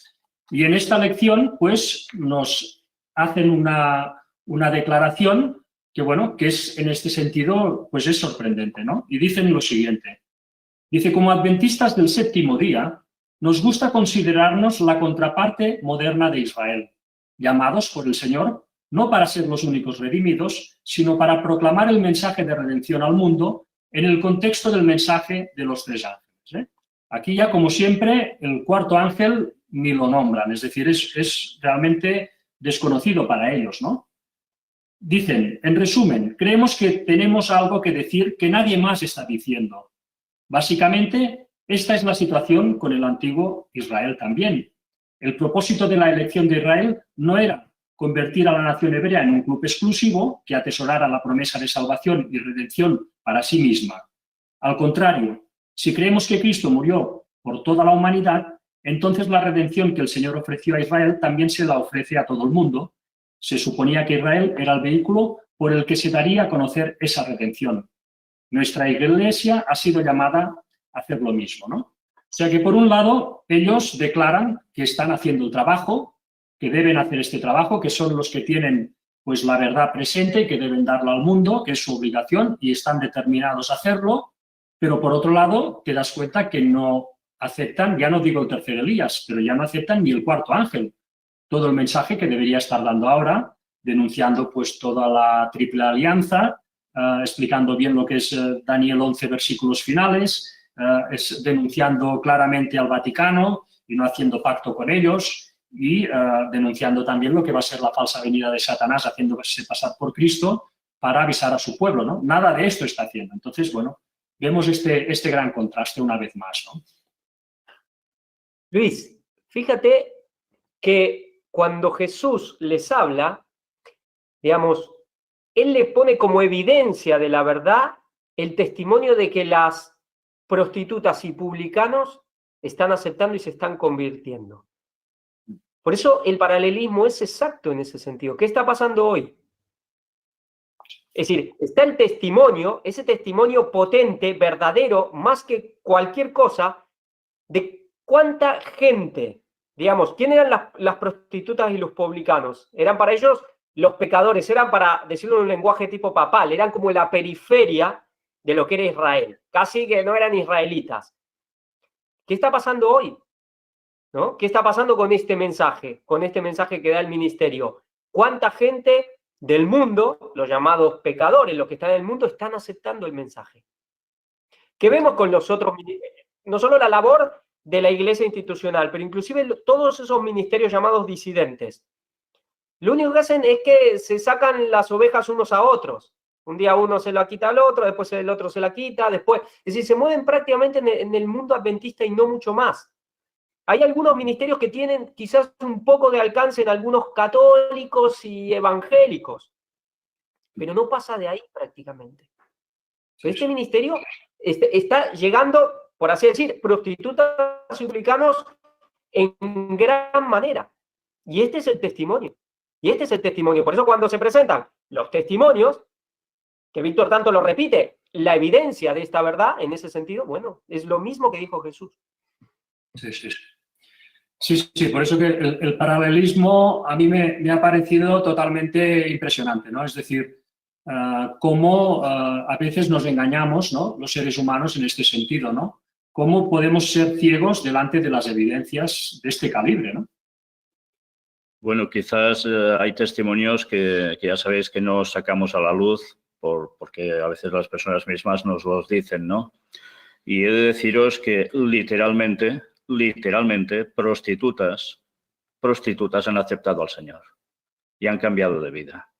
Y en esta lección, pues, nos hacen una declaración que, bueno, que es en este sentido, pues es sorprendente, ¿no? Y dicen lo siguiente. Dice: como adventistas del séptimo día, nos gusta considerarnos la contraparte moderna de Israel, llamados por el Señor no para ser los únicos redimidos, sino para proclamar el mensaje de redención al mundo en el contexto del mensaje de los 3 ángeles. Aquí ya, como siempre, el cuarto ángel ni lo nombran, es decir, es realmente desconocido para ellos, ¿no? Dicen, en resumen, creemos que tenemos algo que decir que nadie más está diciendo. Básicamente, esta es la situación con el antiguo Israel también. El propósito de la elección de Israel no era convertir a la nación hebrea en un club exclusivo que atesorara la promesa de salvación y redención para sí misma. Al contrario, si creemos que Cristo murió por toda la humanidad, entonces la redención que el Señor ofreció a Israel también se la ofrece a todo el mundo. Se suponía que Israel era el vehículo por el que se daría a conocer esa redención. Nuestra Iglesia ha sido llamada a hacer lo mismo, ¿no? O sea que, por un lado, ellos declaran que están haciendo el trabajo, que deben hacer este trabajo, que son los que tienen pues la verdad presente, que deben darlo al mundo, que es su obligación, y están determinados a hacerlo, pero por otro lado te das cuenta que no aceptan, ya no digo el tercer Elías, pero ya no aceptan ni el cuarto ángel, todo el mensaje que debería estar dando ahora, denunciando pues toda la triple alianza, explicando bien lo que es Daniel 11 versículos finales, denunciando claramente al Vaticano y no haciendo pacto con ellos, y denunciando también lo que va a ser la falsa venida de Satanás, haciéndose pasar por Cristo para avisar a su pueblo, ¿no? Nada de esto está haciendo. Entonces, bueno, vemos este gran contraste una vez más, ¿no? Luis, fíjate que cuando Jesús les habla, digamos, Él le pone como evidencia de la verdad el testimonio de que las prostitutas y publicanos están aceptando y se están convirtiendo. Por eso el paralelismo es exacto en ese sentido. ¿Qué está pasando hoy? Es decir, está el testimonio, ese testimonio potente, verdadero, más que cualquier cosa, de cuánta gente, digamos, ¿quién eran las prostitutas y los publicanos? Eran para ellos los pecadores, eran, para decirlo en un lenguaje tipo papal, eran como la periferia de lo que era Israel, casi que no eran israelitas. ¿Qué está pasando hoy? ¿No? ¿Qué está pasando con este mensaje que da el ministerio? ¿Cuánta gente del mundo, los llamados pecadores, los que están en el mundo, están aceptando el mensaje. ¿Qué vemos con los otros? No solo la labor de la iglesia institucional, pero inclusive todos esos ministerios llamados disidentes. Lo único que hacen es que se sacan las ovejas unos a otros. Un día uno se la quita al otro, después el otro se la quita, después... Es decir, se mueven prácticamente en el mundo adventista y no mucho más. Hay algunos ministerios que tienen quizás un poco de alcance en algunos católicos y evangélicos, pero no pasa de ahí prácticamente. Este ministerio está llegando, por así decir, prostitutas y publicanos en gran manera. Y este es el testimonio. Y este es el testimonio. Por eso cuando se presentan los testimonios, que Víctor tanto lo repite, la evidencia de esta verdad, en ese sentido, bueno, es lo mismo que dijo Jesús. Sí, sí, sí. Sí, por eso que el paralelismo a mí me ha parecido totalmente impresionante, ¿no? Es decir, cómo a veces nos engañamos, ¿no? Los seres humanos en este sentido, ¿no? Cómo podemos ser ciegos delante de las evidencias de este calibre, ¿no? Bueno, quizás hay testimonios que ya sabéis que no sacamos a la luz porque a veces las personas mismas nos los dicen, ¿no? Y he de deciros que literalmente, prostitutas han aceptado al Señor y han cambiado de vida.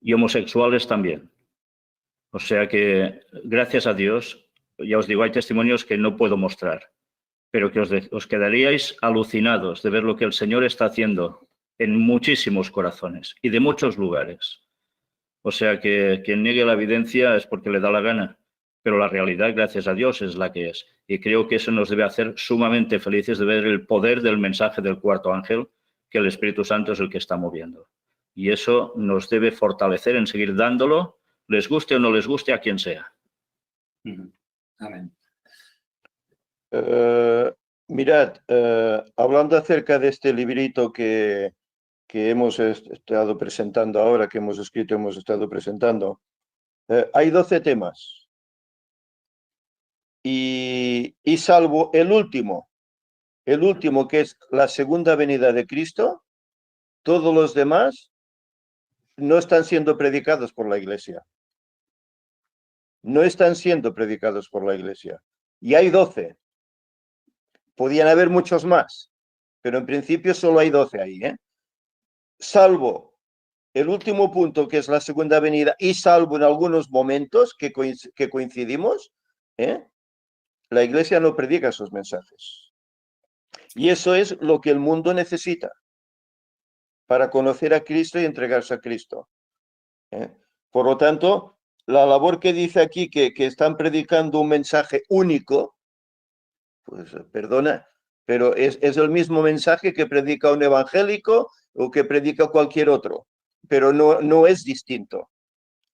Y homosexuales también. O sea que, gracias a Dios, ya os digo, hay testimonios que no puedo mostrar, pero que os quedaríais alucinados de ver lo que el Señor está haciendo en muchísimos corazones y de muchos lugares. O sea que quien niegue la evidencia es porque le da la gana, pero la realidad, gracias a Dios, es la que es. Y creo que eso nos debe hacer sumamente felices de ver el poder del mensaje del cuarto ángel, que el Espíritu Santo es el que está moviendo. Y eso nos debe fortalecer en seguir dándolo, les guste o no les guste, a quien sea. Amén. Mirad, hablando acerca de este librito que hemos estado presentando ahora, que hemos escrito, hemos estado presentando, hay 12 temas. Y salvo el último que es la segunda venida de Cristo, todos los demás no están siendo predicados por la Iglesia. No están siendo predicados por la Iglesia. Y hay 12. Podían haber muchos más, pero en principio solo hay 12 ahí, ¿eh? Salvo el último punto, que es la segunda venida, y salvo en algunos momentos que coincidimos, la Iglesia no predica esos mensajes. Y eso es lo que el mundo necesita para conocer a Cristo y entregarse a Cristo. Por lo tanto, la labor que dice aquí que están predicando un mensaje único, pues perdona, pero es el mismo mensaje que predica un evangélico o que predica cualquier otro, pero no es distinto.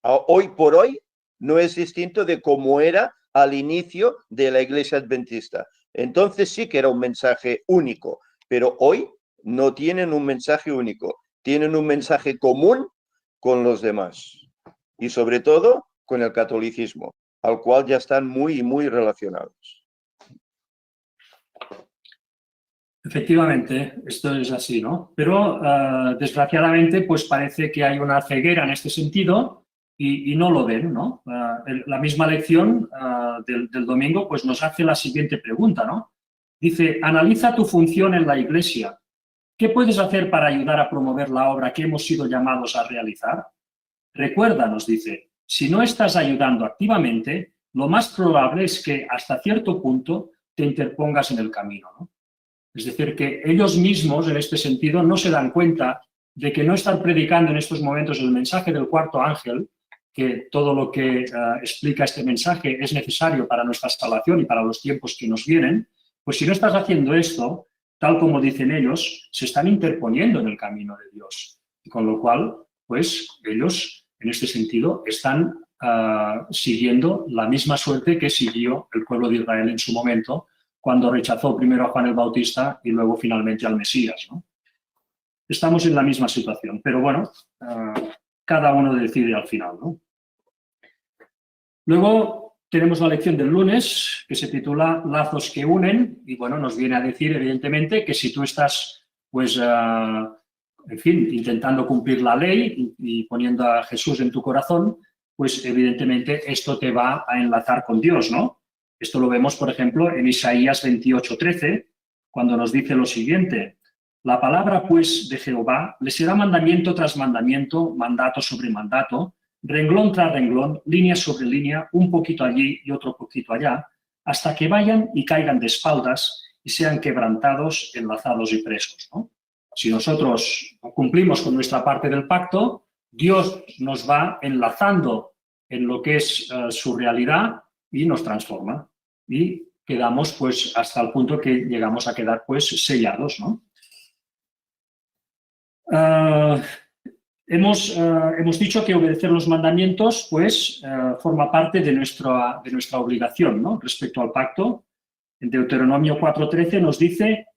Hoy por hoy no es distinto de cómo era al inicio de la Iglesia Adventista. Entonces sí que era un mensaje único, pero hoy no tienen un mensaje único, tienen un mensaje común con los demás y sobre todo con el catolicismo, al cual ya están muy relacionados. Efectivamente, esto es así, ¿no? Pero desgraciadamente pues parece que hay una ceguera en este sentido y no lo ven, ¿no? La misma lección del domingo pues nos hace la siguiente pregunta, ¿no? Dice, analiza tu función en la Iglesia. ¿Qué puedes hacer para ayudar a promover la obra que hemos sido llamados a realizar? Recuerda, nos dice, si no estás ayudando activamente, lo más probable es que hasta cierto punto te interpongas en el camino, ¿no? Es decir, que ellos mismos, en este sentido, no se dan cuenta de que no están predicando en estos momentos el mensaje del cuarto ángel, que todo lo que explica este mensaje es necesario para nuestra salvación y para los tiempos que nos vienen. Pues si no estás haciendo esto, tal como dicen ellos, se están interponiendo en el camino de Dios. Y con lo cual, pues ellos, en este sentido, están siguiendo la misma suerte que siguió el pueblo de Israel en su momento, cuando rechazó primero a Juan el Bautista y luego finalmente al Mesías, ¿no? Estamos en la misma situación, pero bueno, cada uno decide al final, ¿no? Luego tenemos la lección del lunes, que se titula Lazos que unen, y bueno, nos viene a decir, evidentemente, que si tú estás, pues, en fin, intentando cumplir la ley y poniendo a Jesús en tu corazón, pues evidentemente esto te va a enlazar con Dios, ¿no? Esto lo vemos, por ejemplo, en Isaías 28:13, cuando nos dice lo siguiente: la palabra, pues, de Jehová le será mandamiento tras mandamiento, mandato sobre mandato, renglón tras renglón, línea sobre línea, un poquito allí y otro poquito allá, hasta que vayan y caigan de espaldas y sean quebrantados, enlazados y presos, ¿no? Si nosotros cumplimos con nuestra parte del pacto, Dios nos va enlazando en lo que es su realidad y nos transforma. Y quedamos pues hasta el punto que llegamos a quedar pues sellados, ¿no? Hemos dicho que obedecer los mandamientos pues forma parte de nuestra obligación, ¿no? Respecto al pacto. En Deuteronomio 4:13 nos dice: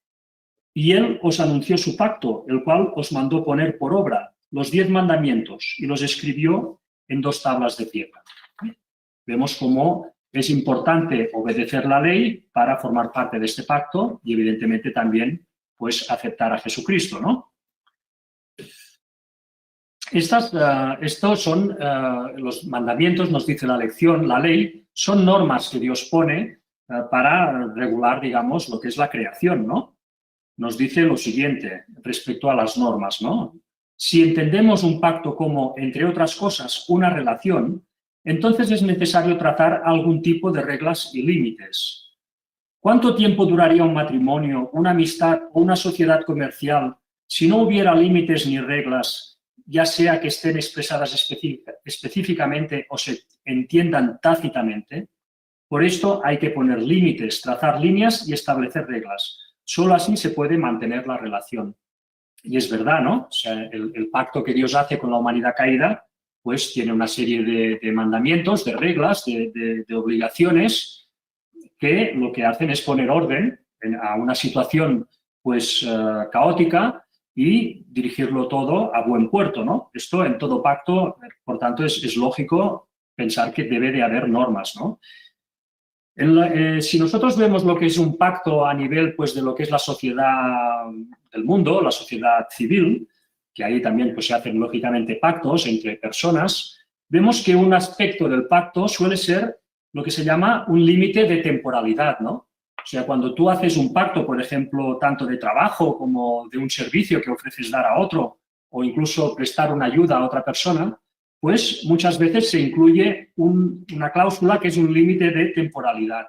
y él os anunció su pacto, el cual os mandó poner por obra los 10 mandamientos y los escribió en 2 tablas de piedra. Vemos cómo es importante obedecer la ley para formar parte de este pacto y evidentemente también pues aceptar a Jesucristo, ¿no? Estos son los mandamientos, nos dice la lección, la ley, son normas que Dios pone para regular, digamos, lo que es la creación, ¿no? Nos dice lo siguiente respecto a las normas, ¿no? Si entendemos un pacto como, entre otras cosas, una relación, entonces es necesario trazar algún tipo de reglas y límites. ¿Cuánto tiempo duraría un matrimonio, una amistad o una sociedad comercial si no hubiera límites ni reglas, ya sea que estén expresadas específicamente o se entiendan tácitamente? Por esto hay que poner límites, trazar líneas y establecer reglas. Solo así se puede mantener la relación. Y es verdad, ¿no? O sea, el pacto que Dios hace con la humanidad caída, pues tiene una serie de mandamientos, de reglas, de obligaciones, que lo que hacen es poner orden a una situación, pues, caótica y dirigirlo todo a buen puerto, ¿no? Esto en todo pacto, por tanto, es lógico pensar que debe de haber normas, ¿no? Si nosotros vemos lo que es un pacto a nivel pues, de lo que es la sociedad del mundo, la sociedad civil, que ahí también pues, se hacen lógicamente pactos entre personas, vemos que un aspecto del pacto suele ser lo que se llama un límite de temporalidad, ¿no? O sea, cuando tú haces un pacto, por ejemplo, tanto de trabajo como de un servicio que ofreces dar a otro o incluso prestar una ayuda a otra persona, pues muchas veces se incluye una cláusula que es un límite de temporalidad,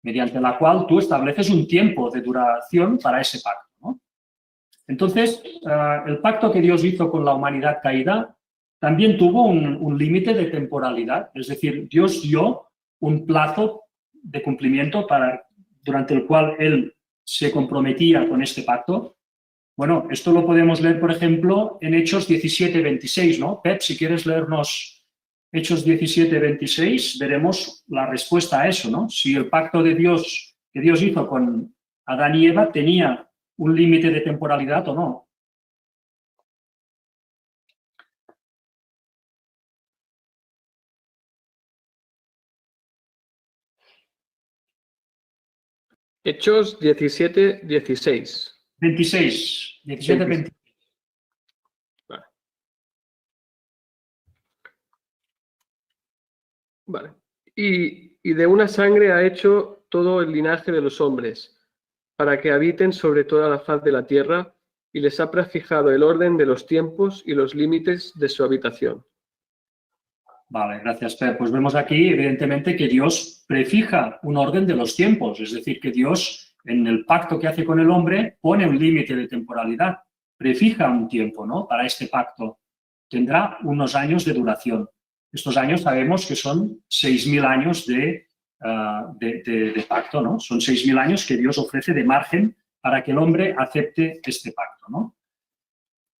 mediante la cual tú estableces un tiempo de duración para ese pacto, ¿no? Entonces, el pacto que Dios hizo con la humanidad caída también tuvo un límite de temporalidad, es decir, Dios dio un plazo de cumplimiento durante el cual Él se comprometía con este pacto. Bueno, esto lo podemos leer, por ejemplo, en Hechos 17:26, ¿no? Pep, si quieres leernos Hechos 17:26, veremos la respuesta a eso, ¿no? Si el pacto de Dios que Dios hizo con Adán y Eva tenía un límite de temporalidad o no. Hechos 17:16. 17:26. Vale. Vale. Y de una sangre ha hecho todo el linaje de los hombres, para que habiten sobre toda la faz de la tierra, y les ha prefijado el orden de los tiempos y los límites de su habitación. Vale, gracias, Pep. Pues vemos aquí, evidentemente, que Dios prefija un orden de los tiempos, es decir, que Dios, en el pacto que hace con el hombre, pone un límite de temporalidad, prefija un tiempo, ¿no? Para este pacto. Tendrá unos años de duración. Estos años sabemos que son 6.000 años de pacto, ¿no? Son 6.000 años que Dios ofrece de margen para que el hombre acepte este pacto, ¿no?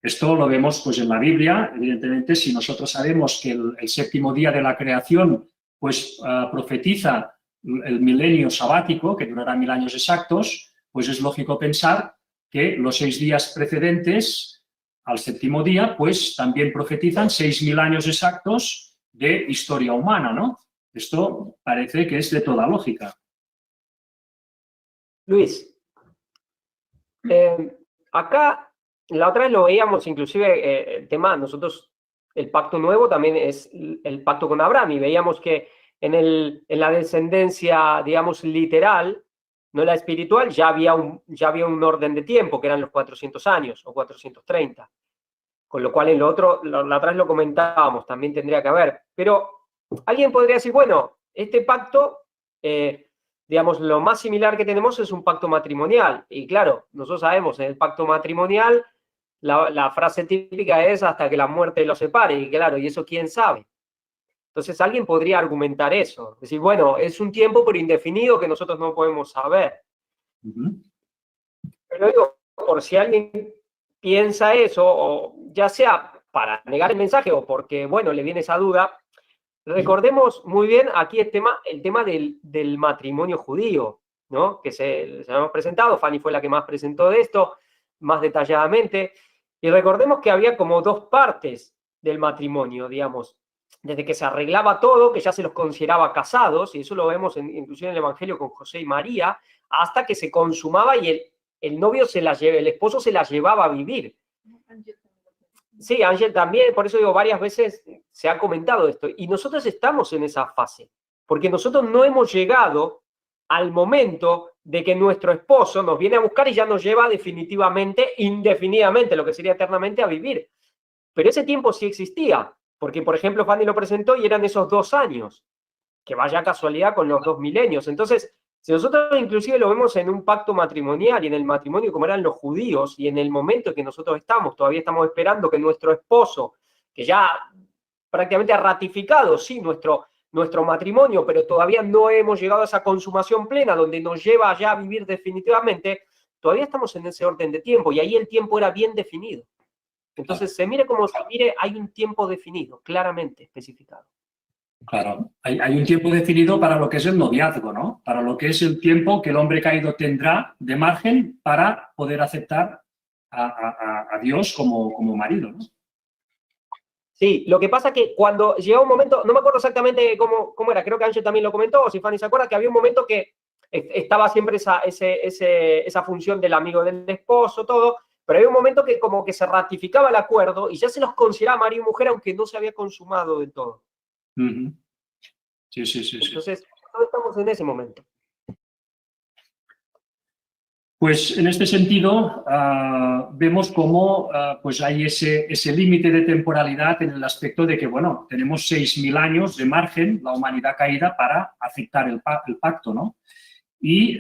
Esto lo vemos pues, en la Biblia. Evidentemente, si nosotros sabemos que el séptimo día de la creación pues, profetiza el milenio sabático, que durará 1000 años exactos, pues es lógico pensar que los 6 días precedentes al séptimo día pues, también profetizan 6.000 años exactos de historia humana, ¿no? Esto parece que es de toda lógica. Luis, acá la otra vez lo veíamos, inclusive el tema, nosotros, el pacto nuevo también es el pacto con Abraham, y veíamos que en la descendencia, digamos, literal, no la espiritual, ya había un orden de tiempo, que eran los 400 años o 430. Con lo cual en lo otro, la otra vez lo comentábamos, también tendría que haber. Pero alguien podría decir, bueno, este pacto, digamos, lo más similar que tenemos es un pacto matrimonial. Y claro, nosotros sabemos, en el pacto matrimonial, la frase típica es hasta que la muerte los separe. Y claro, ¿y eso quién sabe? Entonces alguien podría argumentar eso. Decir, bueno, es un tiempo pero indefinido que nosotros no podemos saber. Pero digo, por si alguien piensa eso, o ya sea para negar el mensaje o porque, bueno, le viene esa duda, recordemos muy bien aquí el tema del matrimonio judío, ¿no? Que se hemos presentado, Fanny fue la que más presentó de esto, más detalladamente, y recordemos que había como dos partes del matrimonio, digamos, desde que se arreglaba todo, que ya se los consideraba casados, y eso lo vemos inclusive en el Evangelio con José y María, hasta que se consumaba y el novio el esposo se la llevaba a vivir. Sí, Ángel también, por eso digo, varias veces se ha comentado esto, y nosotros estamos en esa fase, porque nosotros no hemos llegado al momento de que nuestro esposo nos viene a buscar y ya nos lleva definitivamente, indefinidamente, lo que sería eternamente, a vivir. Pero ese tiempo sí existía, porque, por ejemplo, Fanny lo presentó y eran esos 2 años, que vaya casualidad con los 2 milenios. Entonces, si nosotros inclusive lo vemos en un pacto matrimonial y en el matrimonio como eran los judíos, y en el momento en que nosotros estamos, todavía estamos esperando que nuestro esposo, que ya prácticamente ha ratificado, sí, nuestro matrimonio, pero todavía no hemos llegado a esa consumación plena donde nos lleva ya a vivir definitivamente, todavía estamos en ese orden de tiempo, y ahí el tiempo era bien definido. Entonces, se mire como se mire, hay un tiempo definido, claramente especificado. Claro, hay un tiempo definido para lo que es el noviazgo, ¿no? Para lo que es el tiempo que el hombre caído tendrá de margen para poder aceptar a Dios como marido, ¿no? Sí, lo que pasa que cuando llegó un momento, no me acuerdo exactamente cómo era, creo que Ángel también lo comentó, o si Fanny se acuerda, que había un momento que estaba siempre esa función del amigo del esposo, todo, pero había un momento que como que se ratificaba el acuerdo y ya se los consideraba marido y mujer, aunque no se había consumado del todo. Sí. Entonces, no estamos en ese momento. Pues en este sentido vemos cómo pues hay ese límite de temporalidad en el aspecto de que, bueno, tenemos 6.000 años de margen, la humanidad caída, para aceptar el pacto, ¿no? Y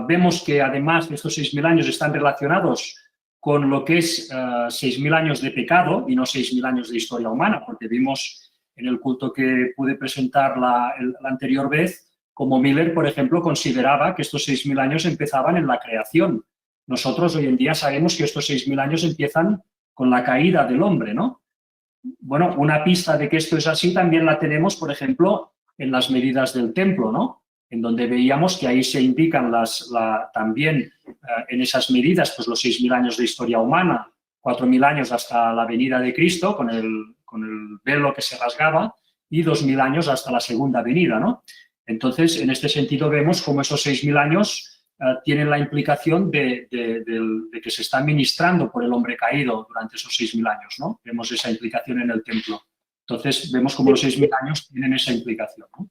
vemos que además estos 6.000 años están relacionados con lo que es 6.000 años de pecado y no 6.000 años de historia humana, porque vimos en el culto que pude presentar la anterior vez, como Miller, por ejemplo, consideraba que estos 6.000 años empezaban en la creación. Nosotros hoy en día sabemos que estos 6.000 años empiezan con la caída del hombre, ¿no? Bueno, una pista de que esto es así también la tenemos, por ejemplo, en las medidas del templo, ¿no? En donde veíamos que ahí se indican también en esas medidas pues los 6.000 años de historia humana, 4.000 años hasta la venida de Cristo con el velo que se rasgaba y 2.000 años hasta la segunda venida, ¿no? Entonces, en este sentido vemos cómo esos 6.000 años tienen la implicación de que se está ministrando por el hombre caído durante esos 6.000 años, ¿no? Vemos esa implicación en el templo. Entonces, vemos cómo los 6.000 años tienen esa implicación, ¿no?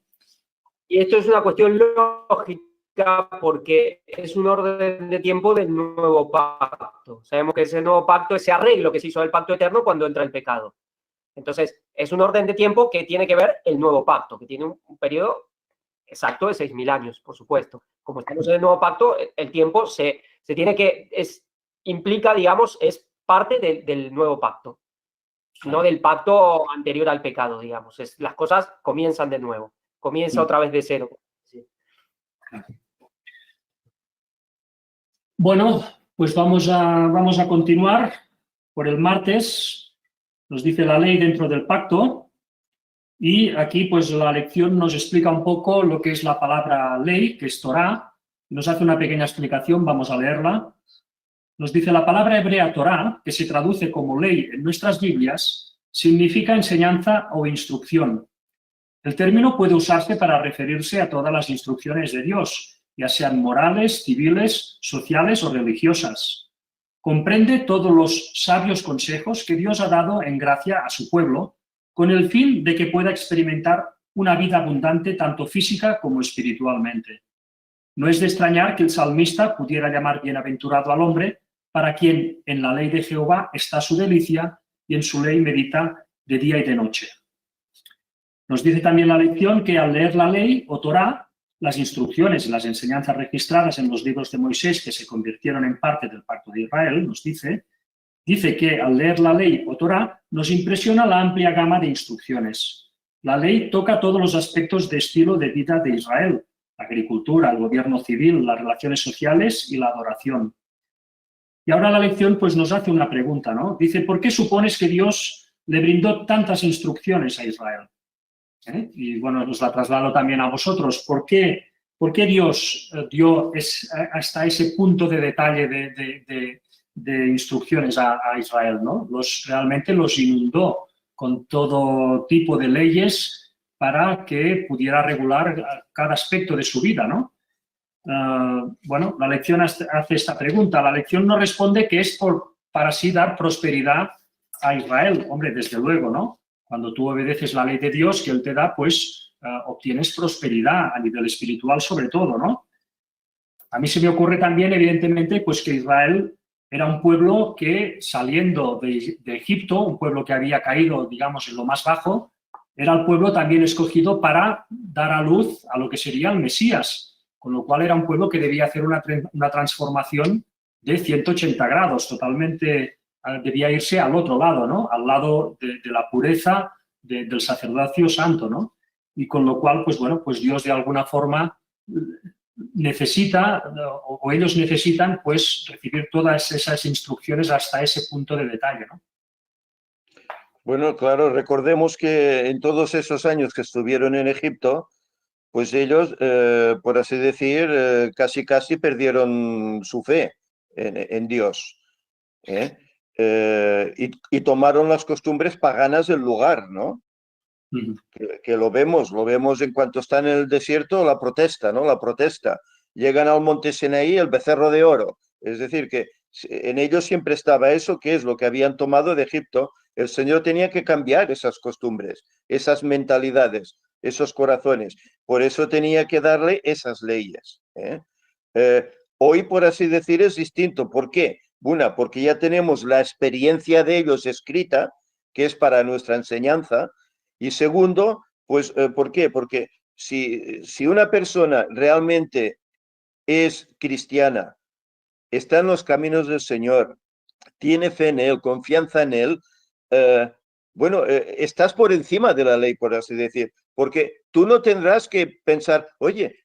Y esto es una cuestión lógica porque es un orden de tiempo del nuevo pacto. Sabemos que ese nuevo pacto, ese arreglo que se hizo del pacto eterno cuando entra el pecado. Entonces, es un orden de tiempo que tiene que ver el nuevo pacto, que tiene un periodo exacto de 6.000 años, por supuesto. Como estamos en el nuevo pacto, el tiempo se tiene que, implica, digamos, es parte del nuevo pacto, no del pacto anterior al pecado, digamos. Las cosas comienzan de nuevo, comienza otra vez de cero. Sí. Bueno, pues vamos a continuar por el martes. Nos dice la ley dentro del pacto. Y aquí, pues, la lección nos explica un poco lo que es la palabra ley, que es Torá. Nos hace una pequeña explicación, vamos a leerla. Nos dice, la palabra hebrea Torá, que se traduce como ley en nuestras Biblias, significa enseñanza o instrucción. El término puede usarse para referirse a todas las instrucciones de Dios, ya sean morales, civiles, sociales o religiosas. comprende todos los sabios consejos que Dios ha dado en gracia a su pueblo, con el fin de que pueda experimentar una vida abundante tanto física como espiritualmente. No es de extrañar que el salmista pudiera llamar bienaventurado al hombre para quien en la ley de Jehová está su delicia y en su ley medita de día y de noche. Nos dice también la lección que al leer la ley o Torá, las instrucciones y las enseñanzas registradas en los libros de Moisés que se convirtieron en parte del pacto de Israel, nos dice que al leer la ley o Torá nos impresiona la amplia gama de instrucciones. La ley toca todos los aspectos de estilo de vida de Israel, la agricultura, el gobierno civil, las relaciones sociales y la adoración. Y ahora la lección pues nos hace una pregunta, ¿no? Dice, ¿por qué supones que Dios le brindó tantas instrucciones a Israel? Y bueno, os la traslado también a vosotros. ¿Por qué Dios dio hasta ese punto de detalle de instrucciones a Israel, ¿no? Realmente los inundó con todo tipo de leyes para que pudiera regular cada aspecto de su vida, ¿no? Bueno, la lección hace esta pregunta. La lección no responde que es para así dar prosperidad a Israel. Hombre, desde luego, ¿no? Cuando tú obedeces la ley de Dios que Él te da, pues obtienes prosperidad a nivel espiritual sobre todo, ¿no? A mí se me ocurre también, evidentemente, pues que Israel era un pueblo que, saliendo de Egipto, un pueblo que había caído, digamos, en lo más bajo, era el pueblo también escogido para dar a luz a lo que sería el Mesías, con lo cual era un pueblo que debía hacer una transformación de 180 grados, totalmente debía irse al otro lado, ¿no? Al lado de la pureza del sacerdocio santo, ¿no? Y con lo cual, pues bueno, pues Dios de alguna forma necesita, o ellos necesitan, pues recibir todas esas instrucciones hasta ese punto de detalle, ¿no? Bueno, claro, recordemos que en todos esos años que estuvieron en Egipto, pues ellos, por así decir, casi perdieron su fe en Dios, ¿eh? Y tomaron las costumbres paganas del lugar, ¿no? Que lo vemos en cuanto están en el desierto, la protesta, ¿no? La protesta. Llegan al monte Sinaí, el becerro de oro. Es decir, que en ellos siempre estaba eso, que es lo que habían tomado de Egipto. El Señor tenía que cambiar esas costumbres, esas mentalidades, esos corazones. Por eso tenía que darle esas leyes, ¿eh? Hoy, por así decir, es distinto. ¿Por qué? Una, porque ya tenemos la experiencia de ellos escrita, que es para nuestra enseñanza. Y segundo, pues, ¿por qué? Porque si una persona realmente es cristiana, está en los caminos del Señor, tiene fe en Él, confianza en Él, bueno, estás por encima de la ley, por así decir, porque tú no tendrás que pensar, oye,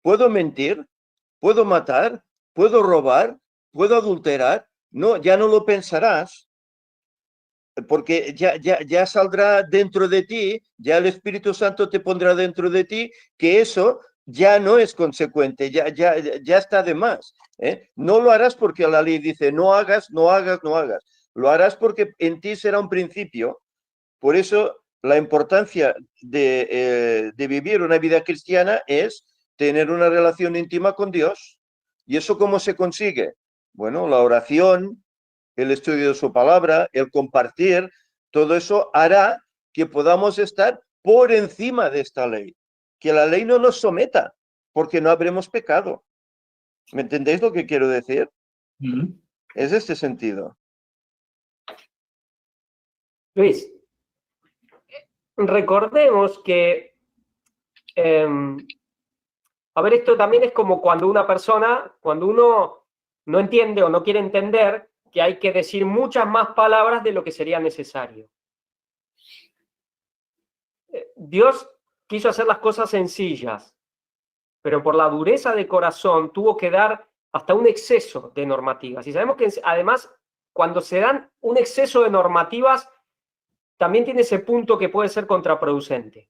¿puedo mentir? ¿Puedo matar? ¿Puedo robar? ¿Puedo adulterar? No, ya no lo pensarás, porque ya saldrá dentro de ti, ya el Espíritu Santo te pondrá dentro de ti, que eso ya no es consecuente, ya está de más, ¿eh? No lo harás porque la ley dice no hagas, no hagas, no hagas. Lo harás porque en ti será un principio. Por eso la importancia de vivir una vida cristiana es tener una relación íntima con Dios. ¿Y eso cómo se consigue? Bueno, la oración, el estudio de su palabra, el compartir, todo eso hará que podamos estar por encima de esta ley. Que la ley no nos someta, porque no habremos pecado. ¿Me entendéis lo que quiero decir? Es este sentido. Luis, recordemos que, a ver, esto también es como cuando uno no entiende o no quiere entender que hay que decir muchas más palabras de lo que sería necesario. Dios quiso hacer las cosas sencillas, pero por la dureza de corazón tuvo que dar hasta un exceso de normativas. Y sabemos que además, cuando se dan un exceso de normativas, también tiene ese punto que puede ser contraproducente.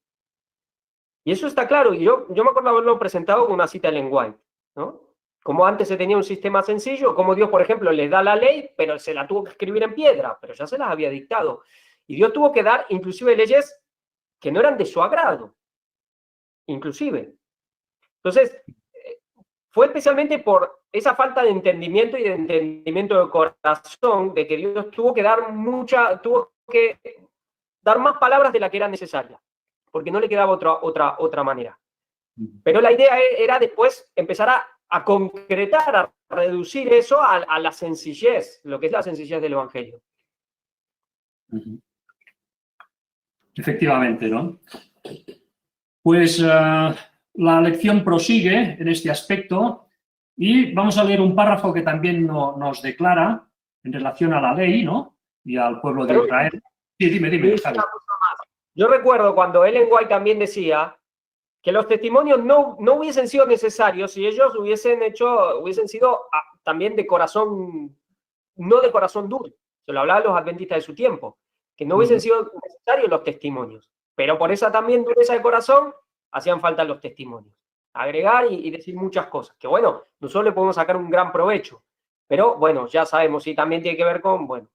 Y eso está claro. Y yo me acuerdo haberlo presentado con una cita de Ellen White, ¿no? Como antes se tenía un sistema sencillo, como Dios, por ejemplo, les da la ley, pero se la tuvo que escribir en piedra, pero ya se las había dictado. Y Dios tuvo que dar inclusive leyes que no eran de su agrado, inclusive. Entonces, fue especialmente por esa falta de entendimiento y de entendimiento de corazón, de que Dios tuvo que dar más palabras de la que era necesaria, porque no le quedaba otra manera. Pero la idea era después empezar a concretar, a reducir eso a la sencillez, lo que es la sencillez del Evangelio. Efectivamente, ¿no? Pues la lección prosigue en este aspecto y vamos a leer un párrafo que también nos declara en relación a la ley, ¿no? Y al pueblo de Israel. Sí, dime. Yo recuerdo cuando Ellen White también decía que los testimonios no hubiesen sido necesarios si ellos hubiesen sido también de corazón, no de corazón duro. Se lo hablaba a los adventistas de su tiempo, que no hubiesen sido necesarios los testimonios, pero por esa también dureza de corazón hacían falta los testimonios. Agregar y decir muchas cosas, que bueno, nosotros le podemos sacar un gran provecho, pero bueno, ya sabemos, y también tiene que ver con, bueno,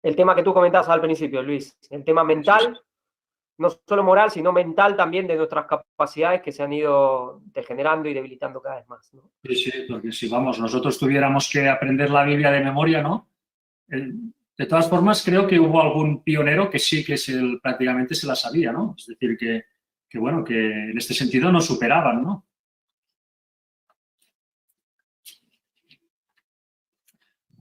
el tema que tú comentabas al principio, Luis, el tema mental, no solo moral, sino mental también, de nuestras capacidades que se han ido degenerando y debilitando cada vez más, ¿no? Sí, porque si nosotros tuviéramos que aprender la Biblia de memoria, ¿no? De todas formas, creo que hubo algún pionero que sí que prácticamente se la sabía, ¿no? Es decir, que bueno, que en este sentido nos superaban, ¿no?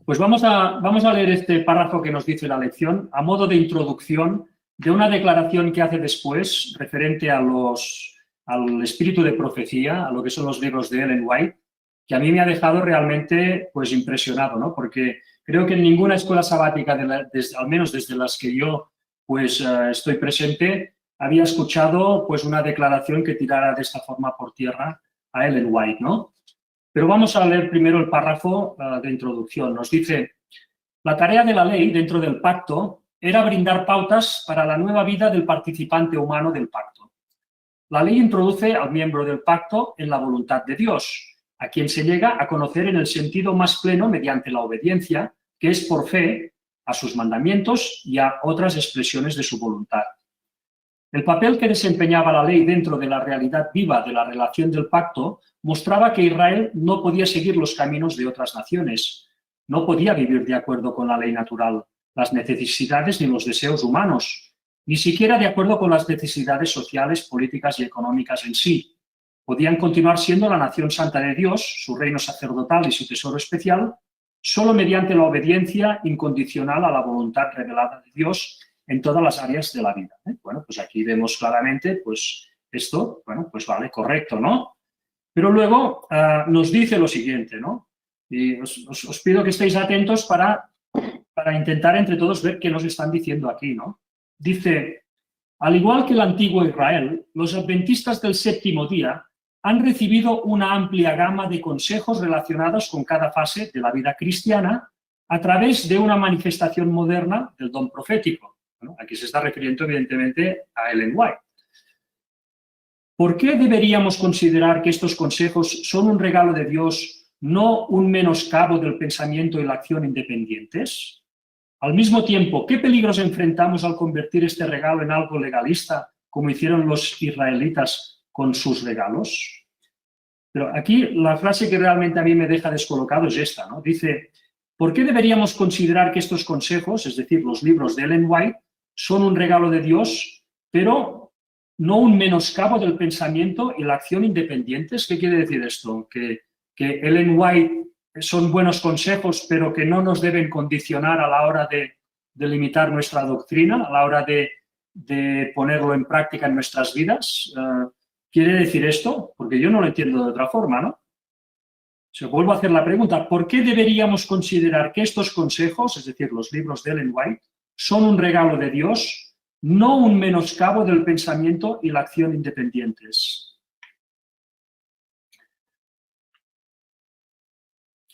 Pues vamos a leer este párrafo que nos dice la lección a modo de introducción de una declaración que hace después referente al espíritu de profecía, a lo que son los libros de Ellen White, que a mí me ha dejado realmente pues impresionado, ¿no? Porque creo que en ninguna escuela sabática, al menos desde las que yo pues estoy presente, había escuchado pues una declaración que tirara de esta forma por tierra a Ellen White, ¿no? Pero vamos a leer primero el párrafo de introducción. Nos dice: la tarea de la ley dentro del pacto era brindar pautas para la nueva vida del participante humano del pacto. La ley introduce al miembro del pacto en la voluntad de Dios, a quien se llega a conocer en el sentido más pleno mediante la obediencia, que es por fe a sus mandamientos y a otras expresiones de su voluntad. El papel que desempeñaba la ley dentro de la realidad viva de la relación del pacto mostraba que Israel no podía seguir los caminos de otras naciones, no podía vivir de acuerdo con la ley natural, las necesidades ni los deseos humanos, ni siquiera de acuerdo con las necesidades sociales, políticas y económicas en sí. Podían continuar siendo la nación santa de Dios, su reino sacerdotal y su tesoro especial, solo mediante la obediencia incondicional a la voluntad revelada de Dios en todas las áreas de la vida. Bueno, pues aquí vemos claramente, pues esto, bueno, pues vale, correcto, ¿no? Pero luego nos dice lo siguiente, ¿no? Y os pido que estéis atentos para intentar entre todos ver qué nos están diciendo aquí, ¿no? Dice: al igual que el antiguo Israel, los adventistas del séptimo día han recibido una amplia gama de consejos relacionados con cada fase de la vida cristiana a través de una manifestación moderna del don profético. Bueno, aquí se está refiriendo evidentemente a Ellen White. ¿Por qué deberíamos considerar que estos consejos son un regalo de Dios, no un menoscabo del pensamiento y la acción independientes? Al mismo tiempo, ¿qué peligros enfrentamos al convertir este regalo en algo legalista, como hicieron los israelitas con sus regalos? Pero aquí la frase que realmente a mí me deja descolocado es esta, ¿no? Dice: ¿por qué deberíamos considerar que estos consejos, es decir, los libros de Ellen White, son un regalo de Dios, pero no un menoscabo del pensamiento y la acción independientes? ¿Qué quiere decir esto? ¿Que Ellen White son buenos consejos, pero que no nos deben condicionar a la hora de limitar nuestra doctrina, a la hora de ponerlo en práctica en nuestras vidas? ¿Quiere decir esto? Porque yo no lo entiendo de otra forma, ¿no? Se vuelvo a hacer la pregunta: ¿por qué deberíamos considerar que estos consejos, es decir, los libros de Ellen White, son un regalo de Dios, no un menoscabo del pensamiento y la acción independientes?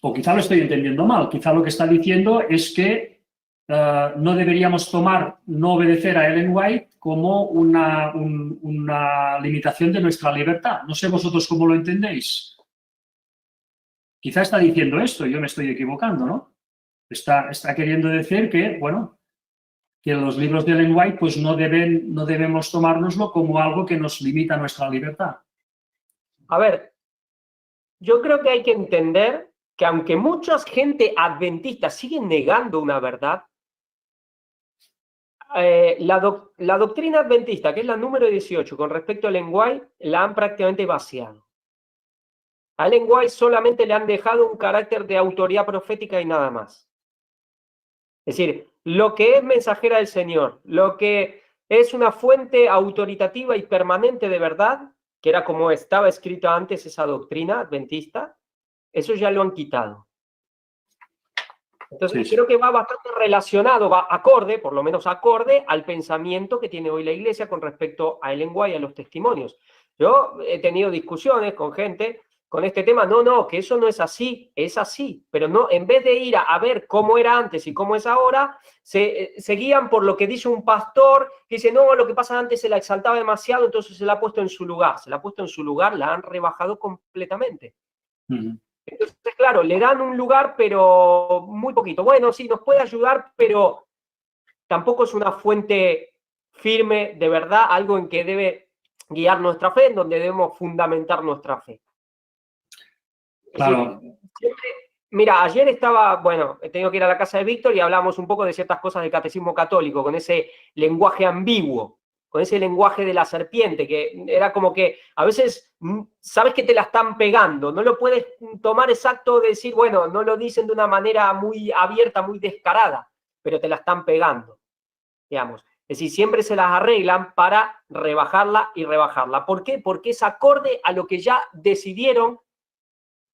O quizá lo estoy entendiendo mal, quizá lo que está diciendo es que no deberíamos no obedecer a Ellen White como una limitación de nuestra libertad. No sé vosotros cómo lo entendéis. Quizá está diciendo esto, yo me estoy equivocando, ¿no? Está queriendo decir que, bueno, que los libros de Ellen White pues no debemos tomárnoslo como algo que nos limita nuestra libertad. A ver, yo creo que hay que entender que aunque mucha gente adventista sigue negando una verdad, la doctrina adventista, que es la número 18 con respecto al Ellen White, la han prácticamente vaciado. A Ellen White solamente le han dejado un carácter de autoridad profética y nada más. Es decir, lo que es mensajera del Señor, lo que es una fuente autoritativa y permanente de verdad, que era como estaba escrito antes esa doctrina adventista, eso ya lo han quitado. Entonces creo que va bastante relacionado, va acorde, por lo menos acorde, al pensamiento que tiene hoy la Iglesia con respecto a Ellen White y a los testimonios. Yo he tenido discusiones con gente con este tema, no, que eso no es así, es así, pero no, en vez de ir a ver cómo era antes y cómo es ahora, se guían por lo que dice un pastor, que dice, no, lo que pasa antes se la exaltaba demasiado, entonces se la ha puesto en su lugar, la han rebajado completamente. Entonces, claro, le dan un lugar, pero muy poquito. Bueno, sí, nos puede ayudar, pero tampoco es una fuente firme, de verdad, algo en que debe guiar nuestra fe, en donde debemos fundamentar nuestra fe. Claro. Mira, ayer estaba, bueno, he tenido que ir a la casa de Víctor y hablamos un poco de ciertas cosas del catecismo católico, con ese lenguaje ambiguo, con ese lenguaje de la serpiente, que era como que a veces sabes que te la están pegando, no lo puedes tomar exacto de decir, bueno, no lo dicen de una manera muy abierta, muy descarada, pero te la están pegando, digamos. Es decir, siempre se las arreglan para rebajarla y rebajarla. ¿Por qué? Porque es acorde a lo que ya decidieron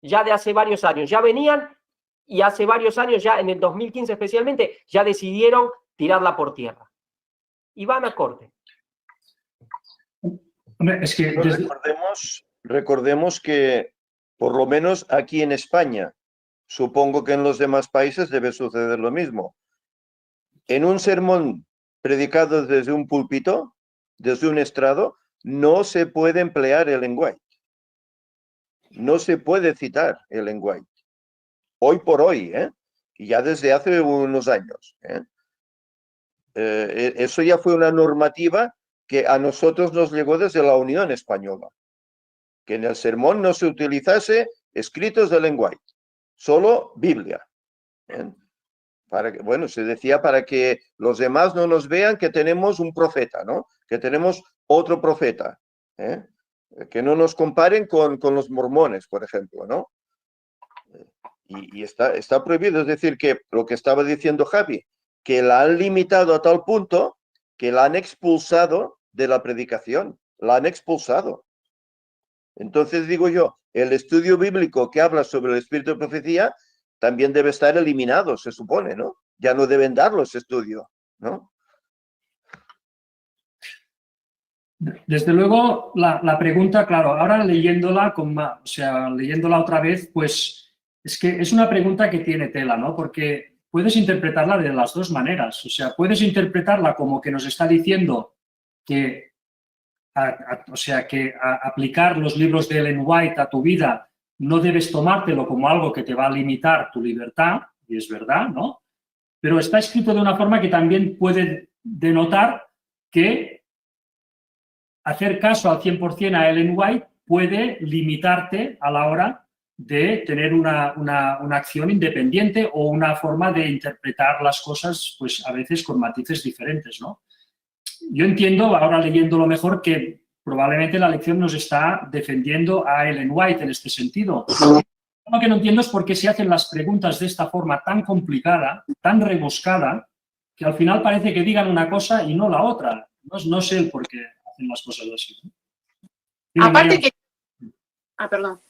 ya de hace varios años. Ya venían y hace varios años, ya en el 2015 especialmente, ya decidieron tirarla por tierra. Y van a corte. Hombre, es que recordemos que, por lo menos aquí en España, supongo que en los demás países debe suceder lo mismo. En un sermón predicado desde un púlpito, desde un estrado, no se puede emplear el Ellen White. No se puede citar el Ellen White. Hoy por hoy, y ya desde hace unos años. Eso ya fue una normativa que a nosotros nos llegó desde la Unión Española. Que en el sermón no se utilizase escritos de Ellen White, solo Biblia. Para que, bueno, se decía para que los demás no nos vean que tenemos un profeta, ¿no? Que tenemos otro profeta. Que no nos comparen con los mormones, por ejemplo, ¿no? Y está prohibido, es decir, que lo que estaba diciendo Javi, que la han limitado a tal punto que la han expulsado de la predicación, la han expulsado. Entonces digo yo, el estudio bíblico que habla sobre el espíritu de profecía también debe estar eliminado, se supone, ¿no? Ya no deben darlo ese estudio, ¿no? Desde luego, la pregunta, claro, ahora leyéndola, leyéndola otra vez, pues es que es una pregunta que tiene tela, ¿no? Porque puedes interpretarla de las dos maneras. O sea, puedes interpretarla como que nos está diciendo que, aplicar los libros de Ellen White a tu vida no debes tomártelo como algo que te va a limitar tu libertad, y es verdad, ¿no? Pero está escrito de una forma que también puede denotar que hacer caso al 100% a Ellen White puede limitarte a la hora de tener una acción independiente o una forma de interpretar las cosas, pues a veces con matices diferentes, ¿no? Yo entiendo, ahora leyéndolo mejor, que probablemente la lección nos está defendiendo a Ellen White en este sentido. Lo que no entiendo es por qué se hacen las preguntas de esta forma tan complicada, tan rebuscada, que al final parece que digan una cosa y no la otra. No sé el por qué hacen las cosas así. Dime, Aparte María. que... perdón.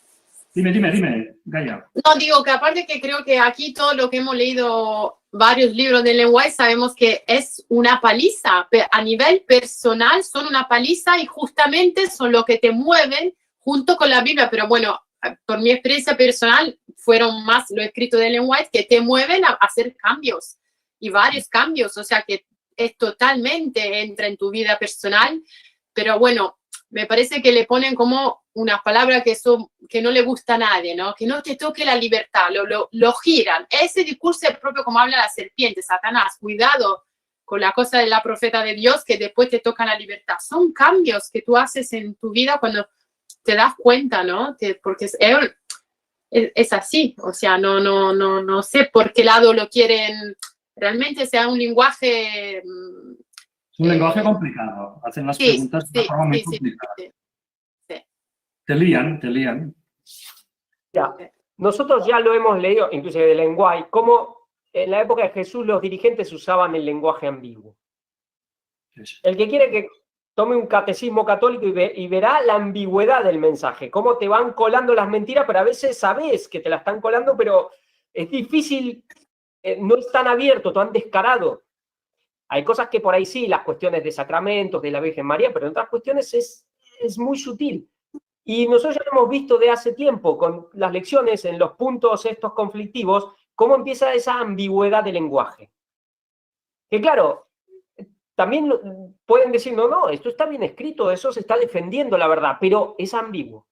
Dime, Gaia. No, digo que aparte que creo que aquí todo lo que hemos leído, varios libros de Ellen White, sabemos que es una paliza. A nivel personal son una paliza y justamente son lo que te mueven junto con la Biblia. Pero bueno, por mi experiencia personal, fueron más los escritos de Ellen White que te mueven a hacer cambios y varios cambios. O sea que es totalmente entra en tu vida personal. Pero bueno, me parece que le ponen como una palabra que no le gusta a nadie, ¿no? Que no te toque la libertad, lo giran. Ese discurso es propio como habla la serpiente, Satanás. Cuidado con la cosa de la profeta de Dios que después te toca la libertad. Son cambios que tú haces en tu vida cuando te das cuenta, ¿no? Porque es así. O sea, no sé por qué lado lo quieren. Realmente sea un lenguaje... Es un lenguaje complicado. Hacen las preguntas de una forma muy complicada. Sí. Te lían. Ya. Nosotros ya lo hemos leído, inclusive de lenguaje, cómo en la época de Jesús los dirigentes usaban el lenguaje ambiguo. El que quiere que tome un catecismo católico y verá la ambigüedad del mensaje, cómo te van colando las mentiras, pero a veces sabes que te la están colando, pero es difícil, no es tan abierto, tan descarado. Hay cosas que por ahí sí, las cuestiones de sacramentos, de la Virgen María, pero en otras cuestiones es muy sutil. Y nosotros ya lo hemos visto de hace tiempo, con las lecciones en los puntos estos conflictivos, cómo empieza esa ambigüedad del lenguaje. Que claro, también pueden decir, no, esto está bien escrito, eso se está defendiendo la verdad, pero es ambiguo.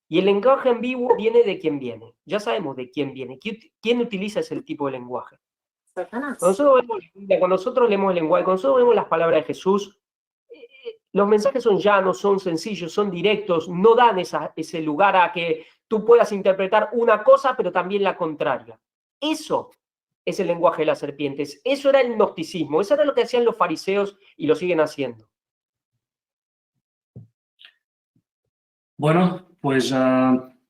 Y el lenguaje ambiguo viene de quién viene. Ya sabemos de quién viene. ¿Quién utiliza ese tipo de lenguaje? Cuando nosotros leemos el lenguaje, cuando nosotros vemos las palabras de Jesús, los mensajes son llanos, son sencillos, son directos, no dan ese lugar a que tú puedas interpretar una cosa, pero también la contraria. Eso es el lenguaje de las serpientes. Eso era el gnosticismo, eso era lo que hacían los fariseos y lo siguen haciendo. Bueno, pues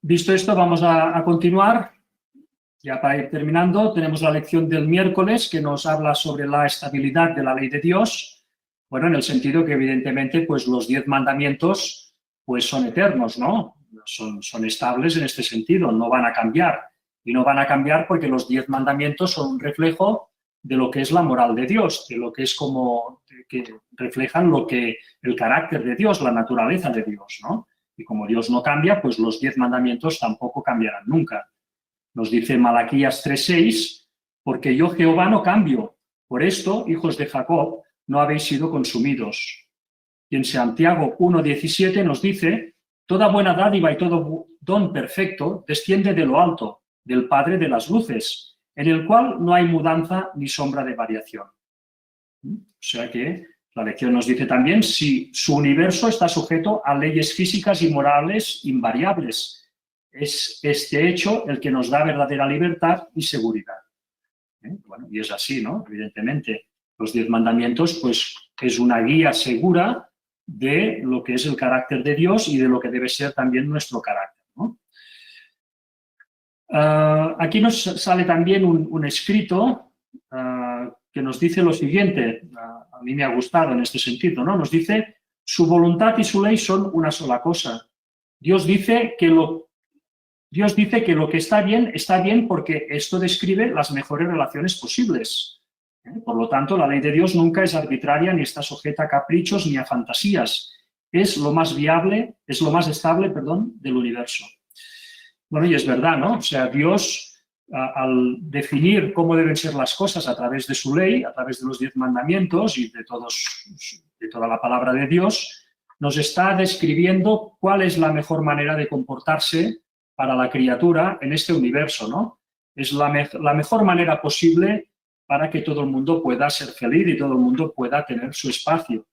visto esto, vamos a continuar. Ya para ir terminando, tenemos la lección del miércoles que nos habla sobre la estabilidad de la ley de Dios. Bueno, en el sentido que evidentemente pues los 10 mandamientos pues son eternos, ¿no? Son estables en este sentido, no van a cambiar. Y no van a cambiar porque los 10 mandamientos son un reflejo de lo que es la moral de Dios, de lo que es como que reflejan lo que el carácter de Dios, la naturaleza de Dios, ¿no? Y como Dios no cambia, pues los 10 mandamientos tampoco cambiarán nunca. Nos dice Malaquías 3:6, porque yo Jehová no cambio. Por esto, hijos de Jacob, no habéis sido consumidos. Y en Santiago 1:17 nos dice, toda buena dádiva y todo don perfecto desciende de lo alto, del Padre de las luces, en el cual no hay mudanza ni sombra de variación. O sea que la lección nos dice también si su universo está sujeto a leyes físicas y morales invariables. Es este hecho el que nos da verdadera libertad y seguridad. Bueno, y es así, ¿no? Evidentemente, los 10 mandamientos, pues, es una guía segura de lo que es el carácter de Dios y de lo que debe ser también nuestro carácter, ¿no? Aquí nos sale también un escrito que nos dice lo siguiente, a mí me ha gustado en este sentido, ¿no? Nos dice, su voluntad y su ley son una sola cosa. Dios dice que lo que está bien porque esto describe las mejores relaciones posibles. Por lo tanto, la ley de Dios nunca es arbitraria ni está sujeta a caprichos ni a fantasías. Es lo más viable, es lo más estable, del universo. Bueno, y es verdad, ¿no? O sea, Dios, al definir cómo deben ser las cosas a través de su ley, a través de los 10 mandamientos y de toda la palabra de Dios, nos está describiendo cuál es la mejor manera de comportarse para la criatura en este universo, ¿no? Es la mejor manera posible para que todo el mundo pueda ser feliz y todo el mundo pueda tener su espacio.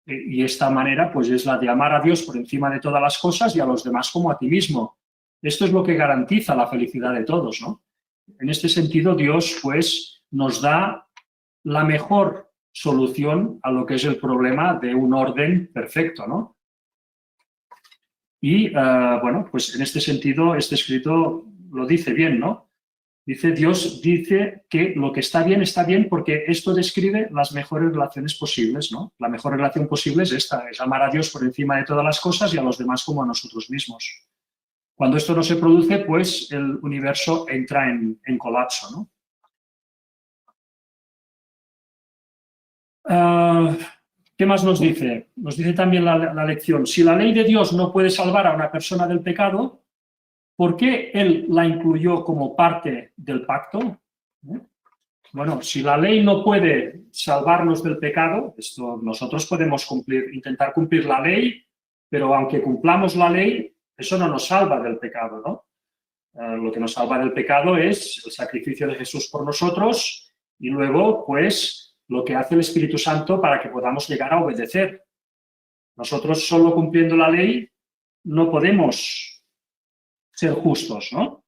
Y esta manera, pues, es la de amar a Dios por encima de todas las cosas y a los demás como a ti mismo. Esto es lo que garantiza la felicidad de todos, ¿no? En este sentido, Dios, pues, nos da la mejor solución a lo que es el problema de un orden perfecto, ¿no? Y, bueno, pues en este sentido, este escrito lo dice bien, ¿no? Dios dice que lo que está bien porque esto describe las mejores relaciones posibles, ¿no? La mejor relación posible es esta, es amar a Dios por encima de todas las cosas y a los demás como a nosotros mismos. Cuando esto no se produce, pues el universo entra en colapso, ¿no? ¿Qué más nos dice? Nos dice también la lección. Si la ley de Dios no puede salvar a una persona del pecado, ¿por qué Él la incluyó como parte del pacto? Bueno, si la ley no puede salvarnos del pecado, nosotros podemos intentar cumplir la ley, pero aunque cumplamos la ley, eso no nos salva del pecado, ¿no? Lo que nos salva del pecado es el sacrificio de Jesús por nosotros y luego, pues, lo que hace el Espíritu Santo para que podamos llegar a obedecer. Nosotros solo cumpliendo la ley no podemos ser justos, ¿no?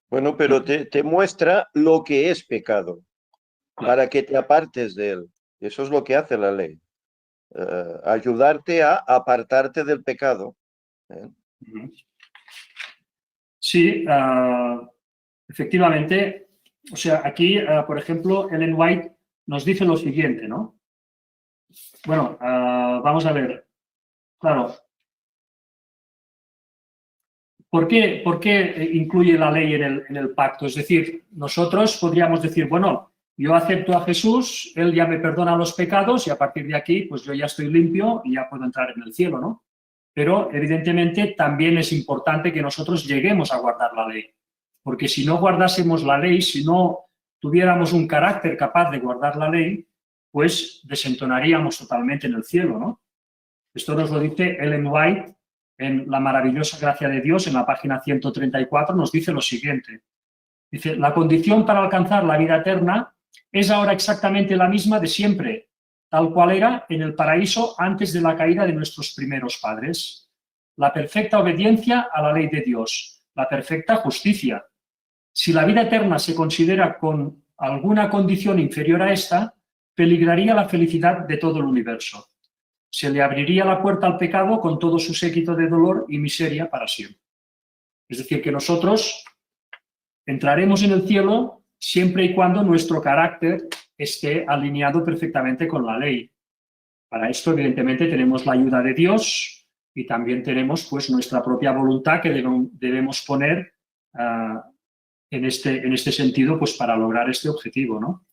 Bueno, pero te muestra lo que es pecado, para que te apartes de él. Eso es lo que hace la ley. Ayudarte a apartarte del pecado. Sí, efectivamente. O sea, aquí, por ejemplo, Ellen White nos dice lo siguiente, ¿no? Bueno, vamos a ver. Claro. ¿Por qué incluye la ley en el pacto? Es decir, nosotros podríamos decir, bueno, yo acepto a Jesús, Él ya me perdona los pecados y a partir de aquí, pues yo ya estoy limpio y ya puedo entrar en el cielo, ¿no? Pero evidentemente también es importante que nosotros lleguemos a guardar la ley. Porque si no guardásemos la ley, si no tuviéramos un carácter capaz de guardar la ley, pues desentonaríamos totalmente en el cielo, ¿no? Esto nos lo dice Ellen White en La maravillosa gracia de Dios, en la página 134, nos dice lo siguiente. Dice, la condición para alcanzar la vida eterna es ahora exactamente la misma de siempre, tal cual era en el paraíso antes de la caída de nuestros primeros padres. La perfecta obediencia a la ley de Dios, la perfecta justicia. Si la vida eterna se considera con alguna condición inferior a esta, peligraría la felicidad de todo el universo. Se le abriría la puerta al pecado con todo su séquito de dolor y miseria para siempre. Es decir, que nosotros entraremos en el cielo siempre y cuando nuestro carácter esté alineado perfectamente con la ley. Para esto, evidentemente, tenemos la ayuda de Dios y también tenemos pues, nuestra propia voluntad que debemos poner en este sentido pues, para lograr este objetivo, ¿no?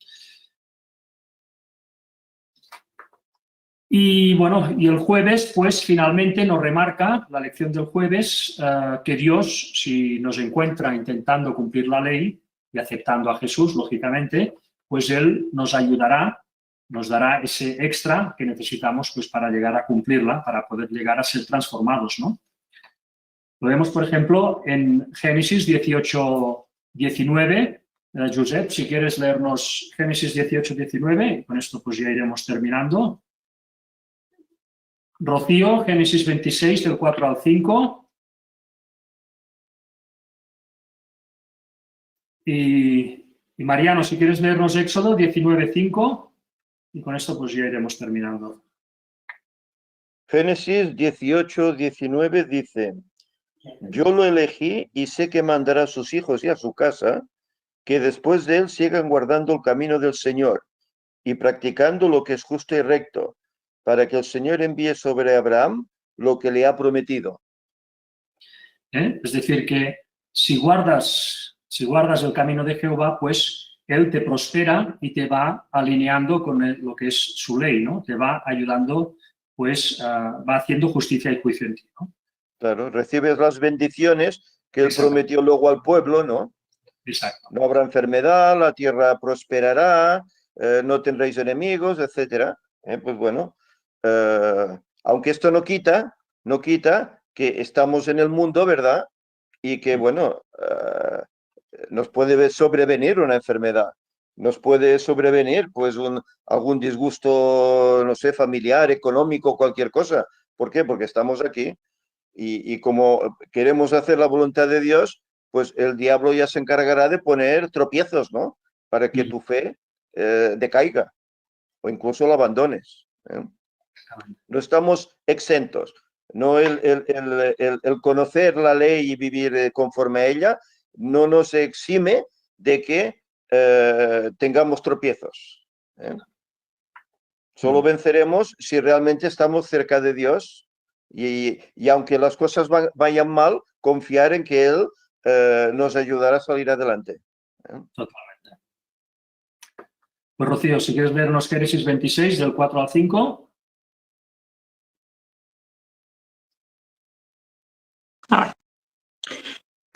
Y bueno, y el jueves, pues finalmente nos remarca, la lección del jueves, que Dios, si nos encuentra intentando cumplir la ley y aceptando a Jesús, lógicamente, pues Él nos ayudará, nos dará ese extra que necesitamos pues, para llegar a cumplirla, para poder llegar a ser transformados, ¿no? Lo vemos, por ejemplo, en Génesis 18, 19. Josep, si quieres leernos Génesis 18, 19, y con esto pues ya iremos terminando. Rocío, Génesis 26, del 4 al 5. Y Mariano, si quieres leernos Éxodo 19, 5. Y con esto pues ya iremos terminando. Génesis 18, 19 dice, yo lo elegí y sé que mandará a sus hijos y a su casa, que después de él sigan guardando el camino del Señor y practicando lo que es justo y recto, para que el Señor envíe sobre Abraham lo que le ha prometido. Es decir, que si guardas el camino de Jehová, pues Él te prospera y te va alineando con lo que es su ley, ¿no? Te va ayudando, pues va haciendo justicia y juicio en ti, ¿no? Claro, recibes las bendiciones que Él prometió luego al pueblo, ¿no? Exacto. No habrá enfermedad, la tierra prosperará, no tendréis enemigos, etcétera. Pues bueno, aunque esto no quita que estamos en el mundo, ¿verdad? Y que, bueno, nos puede sobrevenir una enfermedad, nos puede sobrevenir pues algún disgusto, no sé, familiar, económico, cualquier cosa. ¿Por qué? Porque estamos aquí y como queremos hacer la voluntad de Dios, pues el diablo ya se encargará de poner tropiezos, ¿no? Para que tu fe decaiga o incluso la abandones. No estamos exentos. No el conocer la ley y vivir conforme a ella no nos exime de que tengamos tropiezos. Solo venceremos si realmente estamos cerca de Dios y aunque las cosas vayan mal, confiar en que Él nos ayudará a salir adelante. Totalmente. Pues Rocío, si quieres leernos Génesis 26, del 4 al 5.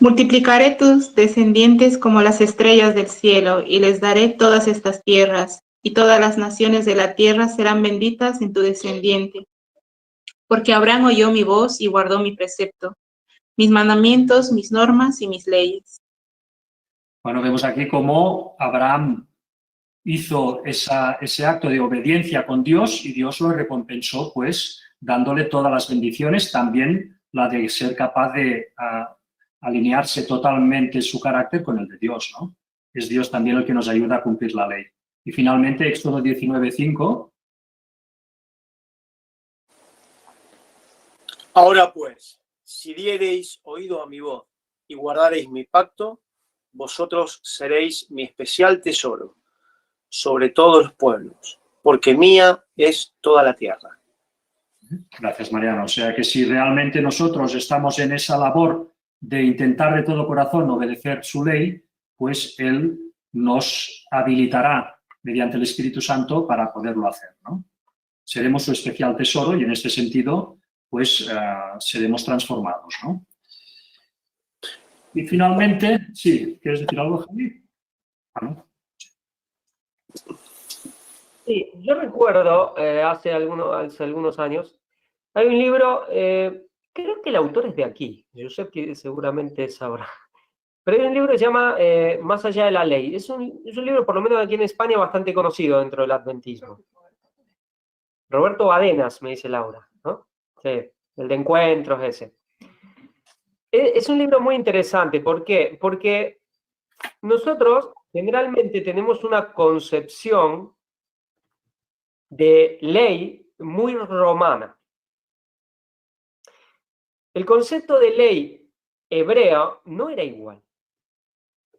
Multiplicaré tus descendientes como las estrellas del cielo, y les daré todas estas tierras, y todas las naciones de la tierra serán benditas en tu descendiente. Porque Abraham oyó mi voz y guardó mi precepto, mis mandamientos, mis normas y mis leyes. Bueno, vemos aquí cómo Abraham hizo ese acto de obediencia con Dios y Dios lo recompensó, pues, dándole todas las bendiciones, también la de ser capaz de alinearse totalmente su carácter con el de Dios, ¿no? Es Dios también el que nos ayuda a cumplir la ley. Y finalmente, Éxodo 19:5. Ahora pues, si diereis oído a mi voz y guardareis mi pacto, vosotros seréis mi especial tesoro sobre todos los pueblos, porque mía es toda la tierra. Gracias, Mariano. O sea que si realmente nosotros estamos en esa labor de intentar de todo corazón obedecer su ley, pues Él nos habilitará mediante el Espíritu Santo para poderlo hacer, ¿no? Seremos su especial tesoro y en este sentido, pues seremos transformados, ¿no? Y finalmente, sí, ¿quieres decir algo, Javi? ¿No? Sí, yo recuerdo hace algunos años, hay un libro, creo que el autor es de aquí, yo sé que seguramente sabrá, pero hay un libro que se llama Más allá de la ley. Es un libro, por lo menos aquí en España, bastante conocido dentro del adventismo. Roberto Badenas, me dice Laura, ¿no? Sí, el de encuentros ese. Es un libro muy interesante, ¿por qué? Porque nosotros generalmente tenemos una concepción de ley muy romana. El concepto de ley hebrea no era igual.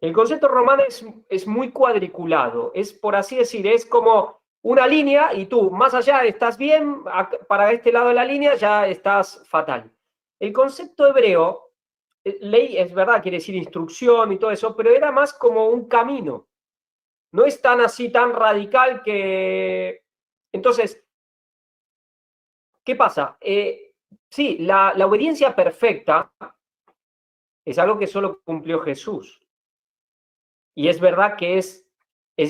El concepto romano es muy cuadriculado, es por así decir, es como una línea y tú más allá estás bien, para este lado de la línea ya estás fatal. El concepto hebreo, ley es verdad, quiere decir instrucción y todo eso, pero era más como un camino. No es tan así, tan radical que... Entonces, ¿qué pasa? Sí, la obediencia perfecta es algo que solo cumplió Jesús. Y es verdad que es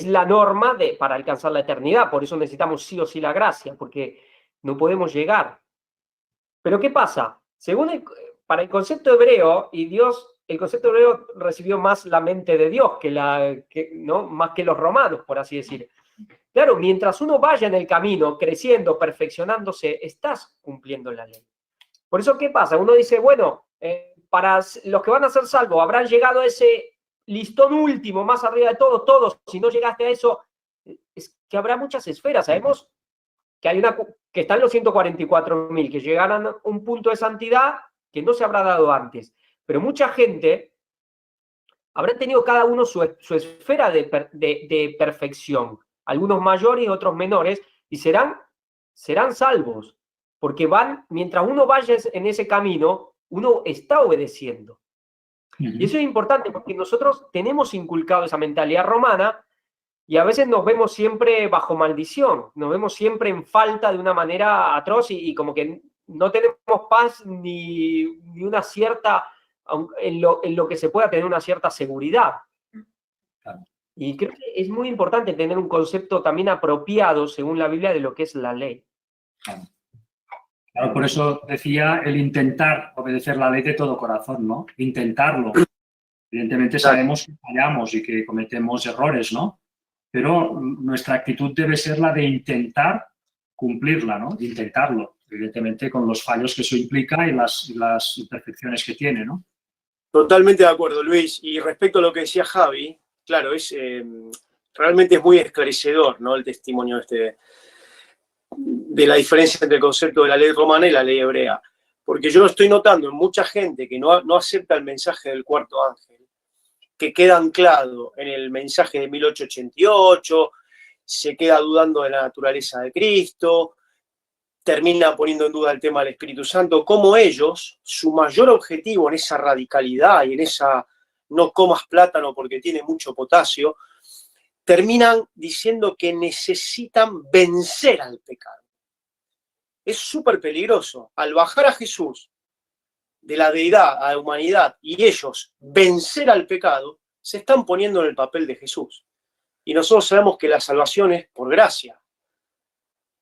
la norma para alcanzar la eternidad. Por eso necesitamos sí o sí la gracia, porque no podemos llegar. Pero ¿qué pasa? Para el concepto hebreo, y Dios, el concepto hebreo recibió más la mente de Dios ¿no? Más que los romanos, por así decir. Claro, mientras uno vaya en el camino, creciendo, perfeccionándose, estás cumpliendo la ley. Por eso, ¿qué pasa? Uno dice, bueno, para los que van a ser salvos, habrán llegado a ese listón último, más arriba de todos. Si no llegaste a eso, es que habrá muchas esferas. Sabemos que que están los 144.000, que llegarán a un punto de santidad que no se habrá dado antes. Pero mucha gente habrá tenido cada uno su esfera de perfección. Algunos mayores y otros menores, y serán salvos. Porque mientras uno vaya en ese camino, uno está obedeciendo. Y eso es importante porque nosotros tenemos inculcado esa mentalidad romana y a veces nos vemos siempre bajo maldición, nos vemos siempre en falta de una manera atroz y como que no tenemos paz ni una cierta, en lo que se pueda tener una cierta seguridad. Claro. Y creo que es muy importante tener un concepto también apropiado, según la Biblia, de lo que es la ley. Claro. Claro, por eso decía el intentar obedecer la ley de todo corazón, ¿no? Intentarlo. Evidentemente sabemos que fallamos y que cometemos errores, ¿no? Pero nuestra actitud debe ser la de intentar cumplirla, ¿no? De intentarlo, evidentemente con los fallos que eso implica y las imperfecciones que tiene, ¿no? Totalmente de acuerdo, Luis. Y respecto a lo que decía Javi, claro, realmente es muy esclarecedor, ¿no? El testimonio de la diferencia entre el concepto de la ley romana y la ley hebrea. Porque yo lo estoy notando en mucha gente que no acepta el mensaje del cuarto ángel, que queda anclado en el mensaje de 1888, se queda dudando de la naturaleza de Cristo, termina poniendo en duda el tema del Espíritu Santo, como ellos, su mayor objetivo en esa radicalidad y en esa no comas plátano porque tiene mucho potasio, terminan diciendo que necesitan vencer al pecado. Es súper peligroso. Al bajar a Jesús de la deidad a la humanidad y ellos vencer al pecado, se están poniendo en el papel de Jesús. Y nosotros sabemos que la salvación es por gracia.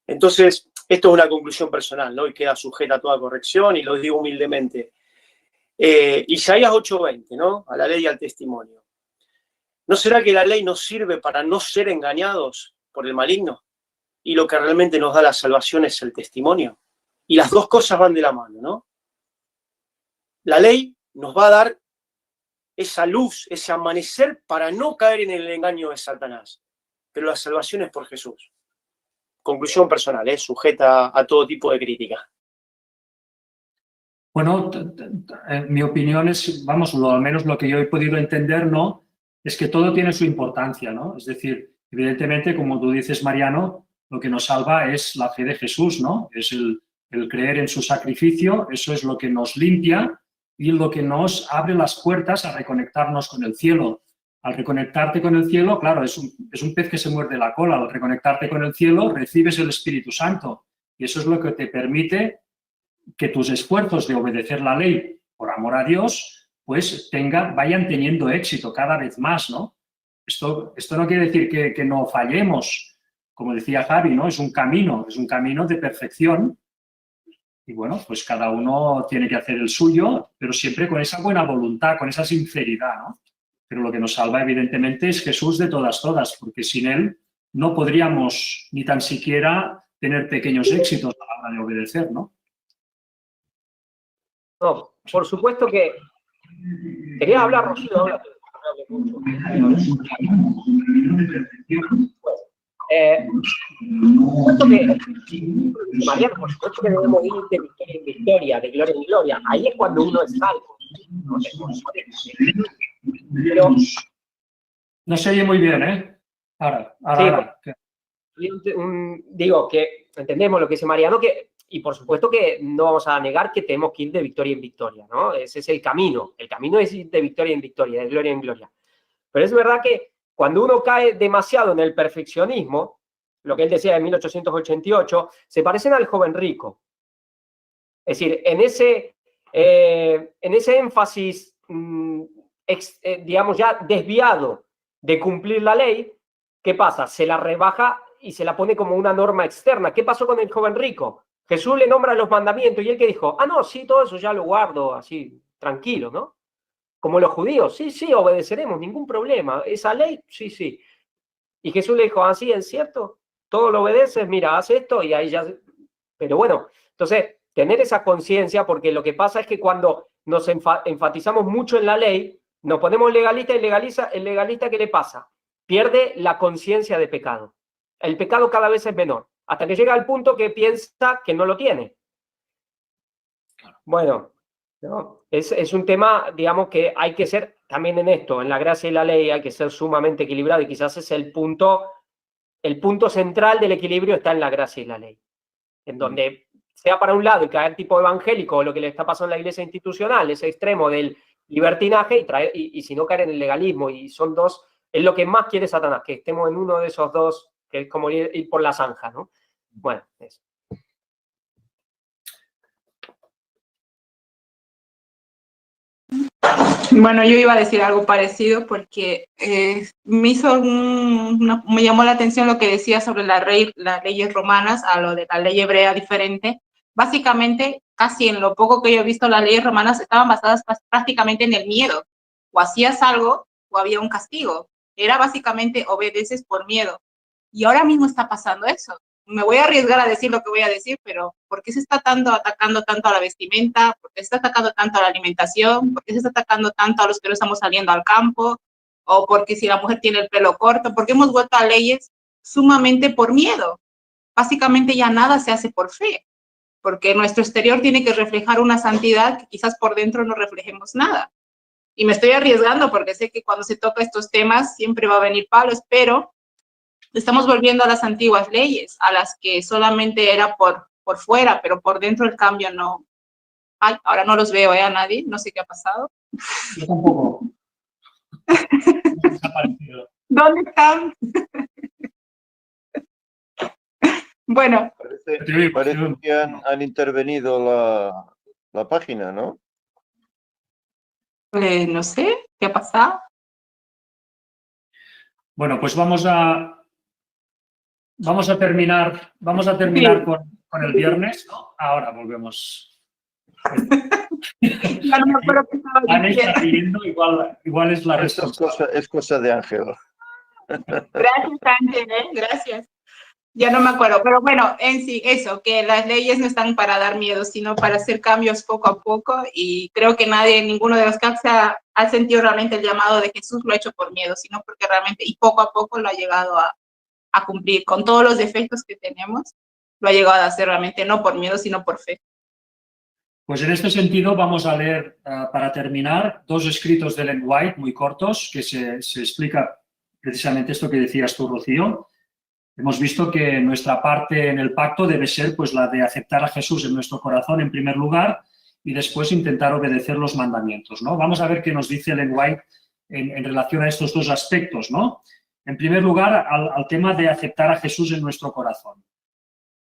Entonces, esto es una conclusión personal, ¿no? Y queda sujeta a toda corrección y lo digo humildemente. Isaías 8:20, ¿no? A la ley y al testimonio. ¿No será que la ley nos sirve para no ser engañados por el maligno? Y lo que realmente nos da la salvación es el testimonio. Y las dos cosas van de la mano, ¿no? La ley nos va a dar esa luz, ese amanecer para no caer en el engaño de Satanás. Pero la salvación es por Jesús. Conclusión personal, sujeta a todo tipo de crítica. Bueno, mi opinión es, vamos, al menos lo que yo he podido entender, ¿no? Es que todo tiene su importancia, ¿no? Es decir, evidentemente, como tú dices, Mariano, lo que nos salva es la fe de Jesús, ¿no? Es el creer en su sacrificio, eso es lo que nos limpia y lo que nos abre las puertas a reconectarnos con el cielo. Al reconectarte con el cielo, claro, es un pez que se muerde la cola. Al reconectarte con el cielo, recibes el Espíritu Santo. Y eso es lo que te permite que tus esfuerzos de obedecer la ley por amor a Dios, pues vayan teniendo éxito cada vez más, ¿no? Esto no quiere decir que no fallemos. Como decía Javi, ¿no? Es un camino de perfección. Y bueno, pues cada uno tiene que hacer el suyo, pero siempre con esa buena voluntad, con esa sinceridad, ¿no? Pero lo que nos salva, evidentemente, es Jesús de todas, porque sin Él no podríamos ni tan siquiera tener pequeños éxitos a la hora de obedecer, ¿no? No, por supuesto que... Quería hablar, Rocío, habla. Mariano, por supuesto que debemos ir de victoria en victoria, de gloria en gloria. Ahí es cuando uno es salvo. Pero, no se oye muy bien, ¿eh? Ahora. Digo que entendemos lo que dice Mariano, y por supuesto que no vamos a negar que tenemos que ir de victoria en victoria, ¿no? Ese es el camino. El camino es ir de victoria en victoria, de gloria en gloria. Pero es verdad que cuando uno cae demasiado en el perfeccionismo, lo que él decía en 1888, se parecen al joven rico. Es decir, en ese énfasis, digamos, ya desviado de cumplir la ley, ¿qué pasa? Se la rebaja y se la pone como una norma externa. ¿Qué pasó con el joven rico? Jesús le nombra los mandamientos y él que dijo, no, sí, todo eso ya lo guardo así, tranquilo, ¿no? Como los judíos, sí, obedeceremos, ningún problema. Esa ley, sí. Y Jesús le dijo, sí, ¿es cierto? Todo lo obedeces, mira, haz esto y ahí ya... Pero bueno, entonces, tener esa conciencia, porque lo que pasa es que cuando nos enfatizamos mucho en la ley, nos ponemos legalistas y el legalista, ¿qué le pasa? Pierde la conciencia de pecado. El pecado cada vez es menor, hasta que llega al punto que piensa que no lo tiene. Bueno, ¿no? Es un tema, digamos, que hay que ser, también en esto, en la gracia y la ley, hay que ser sumamente equilibrado, y quizás es el punto central del equilibrio está en la gracia y la ley. En donde sea para un lado y caer tipo evangélico, o lo que le está pasando en la iglesia institucional, ese extremo del libertinaje, y si no caer en el legalismo, y son dos, es lo que más quiere Satanás, que estemos en uno de esos dos, que es como ir por la zanja, ¿no? Bueno, eso. Bueno, yo iba a decir algo parecido porque me llamó la atención lo que decía sobre las leyes romanas a lo de la ley hebrea diferente. Básicamente, casi en lo poco que yo he visto, las leyes romanas estaban basadas prácticamente en el miedo. O hacías algo o había un castigo. Era básicamente obedeces por miedo. Y ahora mismo está pasando eso. Me voy a arriesgar a decir lo que voy a decir, pero ¿por qué se está atacando tanto a la vestimenta? ¿Por qué se está atacando tanto a la alimentación? ¿Por qué se está atacando tanto a los que no estamos saliendo al campo? ¿O porque si la mujer tiene el pelo corto? ¿Por qué hemos vuelto a leyes sumamente por miedo? Básicamente ya nada se hace por fe, porque nuestro exterior tiene que reflejar una santidad que quizás por dentro no reflejemos nada. Y me estoy arriesgando porque sé que cuando se toca estos temas siempre va a venir palos, pero estamos volviendo a las antiguas leyes, a las que solamente era por fuera, pero por dentro el cambio no. Ay, ahora no los veo a nadie, no sé qué ha pasado. Yo tampoco. ¿Dónde están? Bueno. Parece que han intervenido la página, ¿no? No sé, ¿qué ha pasado? Bueno, pues vamos a terminar Sí. con el viernes, ¿no? Ahora volvemos. Ya no me acuerdo qué estaba Ana diciendo. está riendo, igual es la Esto respuesta. es cosa de Ángel. Gracias, Ángel, gracias. Ya no me acuerdo, pero bueno, en sí, eso, que las leyes no están para dar miedo, sino para hacer cambios poco a poco, y creo que ninguno de los casos ha sentido realmente el llamado de Jesús, lo ha hecho por miedo, sino porque realmente, y poco a poco lo ha llegado a cumplir, con todos los defectos que tenemos, lo ha llegado a hacer realmente, no por miedo, sino por fe. Pues en este sentido vamos a leer, para terminar, dos escritos de Ellen White muy cortos, que se explica precisamente esto que decías tú, Rocío. Hemos visto que nuestra parte en el pacto debe ser pues la de aceptar a Jesús en nuestro corazón en primer lugar y después intentar obedecer los mandamientos, ¿no? Vamos a ver qué nos dice Ellen White en relación a estos dos aspectos, ¿no? En primer lugar, al tema de aceptar a Jesús en nuestro corazón.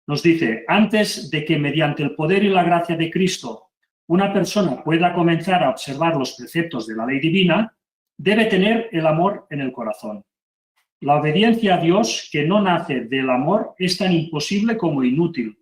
Nos dice, antes de que mediante el poder y la gracia de Cristo una persona pueda comenzar a observar los preceptos de la ley divina, debe tener el amor en el corazón. La obediencia a Dios que no nace del amor es tan imposible como inútil.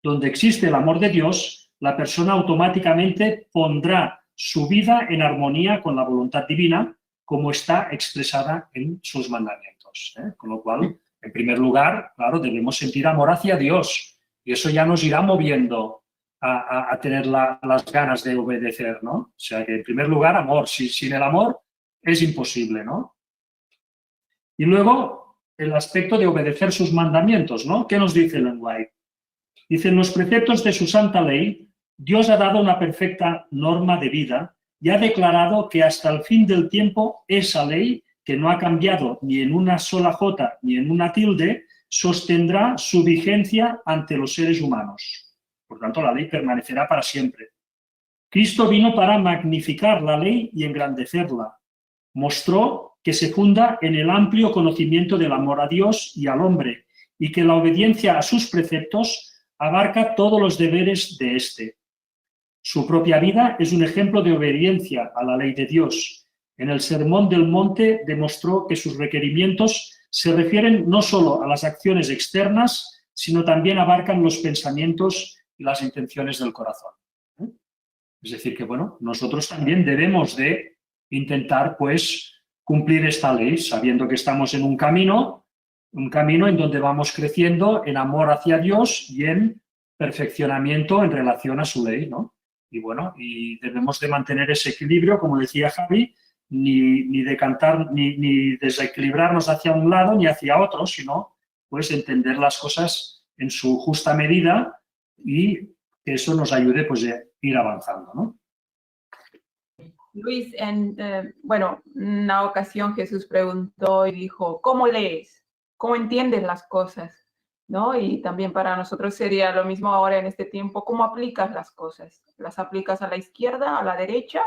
Donde existe el amor de Dios, la persona automáticamente pondrá su vida en armonía con la voluntad divina, como está expresada en sus mandamientos. Con lo cual, en primer lugar, claro, debemos sentir amor hacia Dios y eso ya nos irá moviendo a tener las ganas de obedecer, ¿no? O sea que, en primer lugar, amor. Sin el amor es imposible, ¿no? Y luego, el aspecto de obedecer sus mandamientos, ¿no? ¿Qué nos dice Ellen White? Dice, en los preceptos de su santa ley, Dios ha dado una perfecta norma de vida y ha declarado que hasta el fin del tiempo esa ley, que no ha cambiado ni en una sola jota ni en una tilde, sostendrá su vigencia ante los seres humanos. Por tanto, la ley permanecerá para siempre. Cristo vino para magnificar la ley y engrandecerla. Mostró que se funda en el amplio conocimiento del amor a Dios y al hombre, y que la obediencia a sus preceptos abarca todos los deberes de éste. Su propia vida es un ejemplo de obediencia a la ley de Dios. En el Sermón del Monte demostró que sus requerimientos se refieren no solo a las acciones externas, sino también abarcan los pensamientos y las intenciones del corazón. Es decir, que bueno, nosotros también debemos de intentar, pues, cumplir esta ley, sabiendo que estamos en un camino en donde vamos creciendo en amor hacia Dios y en perfeccionamiento en relación a su ley, ¿no? Y bueno, y debemos de mantener ese equilibrio, como decía Javi, ni decantar, ni desequilibrarnos hacia un lado ni hacia otro, sino pues entender las cosas en su justa medida y que eso nos ayude pues a ir avanzando, ¿no? Luis, bueno, una ocasión Jesús preguntó y dijo, ¿cómo lees? ¿Cómo entiendes las cosas? ¿No? Y también para nosotros sería lo mismo ahora en este tiempo, ¿cómo aplicas las cosas? ¿Las aplicas a la izquierda, a la derecha?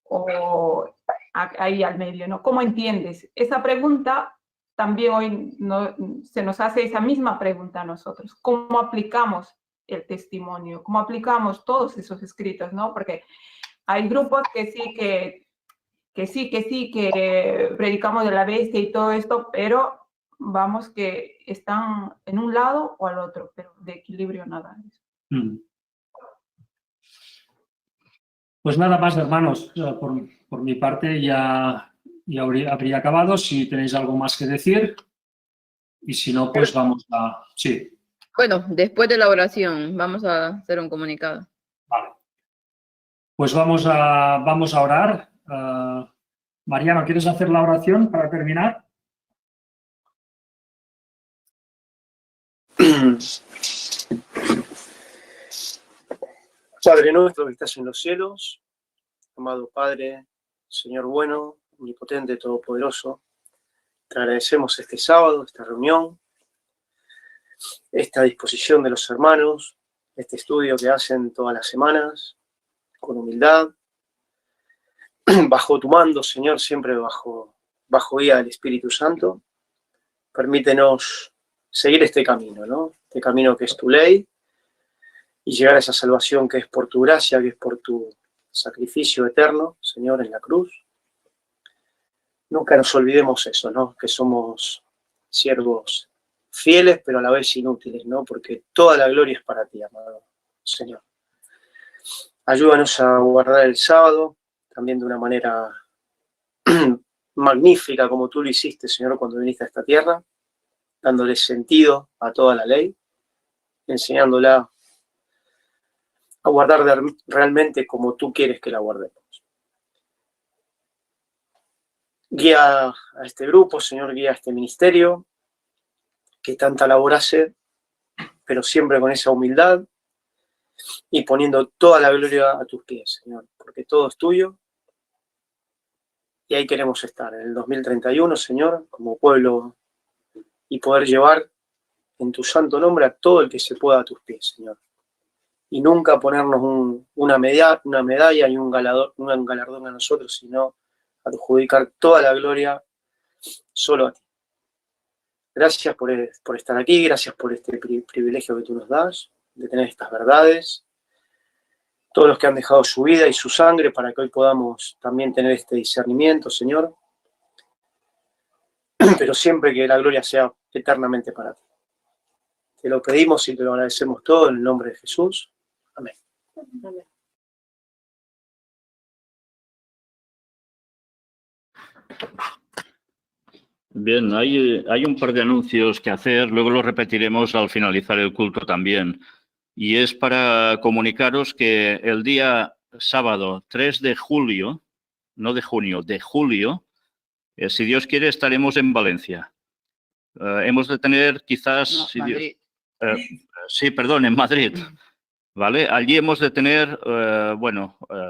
¿O ahí al medio, ¿no? ¿Cómo entiendes? Esa pregunta también hoy se nos hace esa misma pregunta a nosotros. ¿Cómo aplicamos el testimonio? ¿Cómo aplicamos todos esos escritos, ¿no? Porque hay grupos que predicamos de la bestia y todo esto, pero vamos que están en un lado o al otro, pero de equilibrio nada. Pues nada más, hermanos. Por mi parte ya habría acabado. Si tenéis algo más que decir. Y si no, pues vamos a... Sí. Bueno, después de la oración vamos a hacer un comunicado. Vale. Pues vamos a orar. Mariano, ¿quieres hacer la oración para terminar? Padre nuestro que estás en los cielos, amado Padre, Señor bueno, omnipotente, todopoderoso, te agradecemos este sábado, esta reunión, esta disposición de los hermanos, este estudio que hacen todas las semanas, con humildad, bajo tu mando, Señor, siempre bajo guía del Espíritu Santo. Permítenos seguir este camino, ¿no? Este camino que es tu ley, y llegar a esa salvación que es por tu gracia, que es por tu sacrificio eterno, Señor, en la cruz. Nunca nos olvidemos eso, ¿no? Que somos siervos fieles, pero a la vez inútiles, ¿no? Porque toda la gloria es para ti, amado Señor. Ayúdanos a guardar el sábado, también de una manera magnífica, como tú lo hiciste, Señor, cuando viniste a esta tierra. dándole sentido a toda la ley, enseñándola a guardar realmente como tú quieres que la guardemos. Guía a este grupo, Señor, guía a este ministerio, que tanta labor hace, pero siempre con esa humildad y poniendo toda la gloria a tus pies, Señor, porque todo es tuyo y ahí queremos estar en el 2031, Señor, como pueblo y poder llevar en tu santo nombre a todo el que se pueda a tus pies, Señor. Y nunca ponernos una medalla y un galardón a nosotros, sino adjudicar toda la gloria solo a ti. Gracias por estar aquí, gracias por este privilegio que tú nos das, de tener estas verdades. Todos los que han dejado su vida y su sangre para que hoy podamos también tener este discernimiento, Señor. Pero siempre que la gloria sea eternamente para ti. Te lo pedimos y te lo agradecemos todo en el nombre de Jesús. Amén. Amén. Bien, hay un par de anuncios que hacer, luego los repetiremos al finalizar el culto también. Y es para comunicaros que el día sábado 3 de julio, no de junio, de julio, si Dios quiere, estaremos en Valencia. Hemos de tener quizás... No, si Madrid. sí, perdón, en Madrid. ¿Vale? Allí hemos de tener,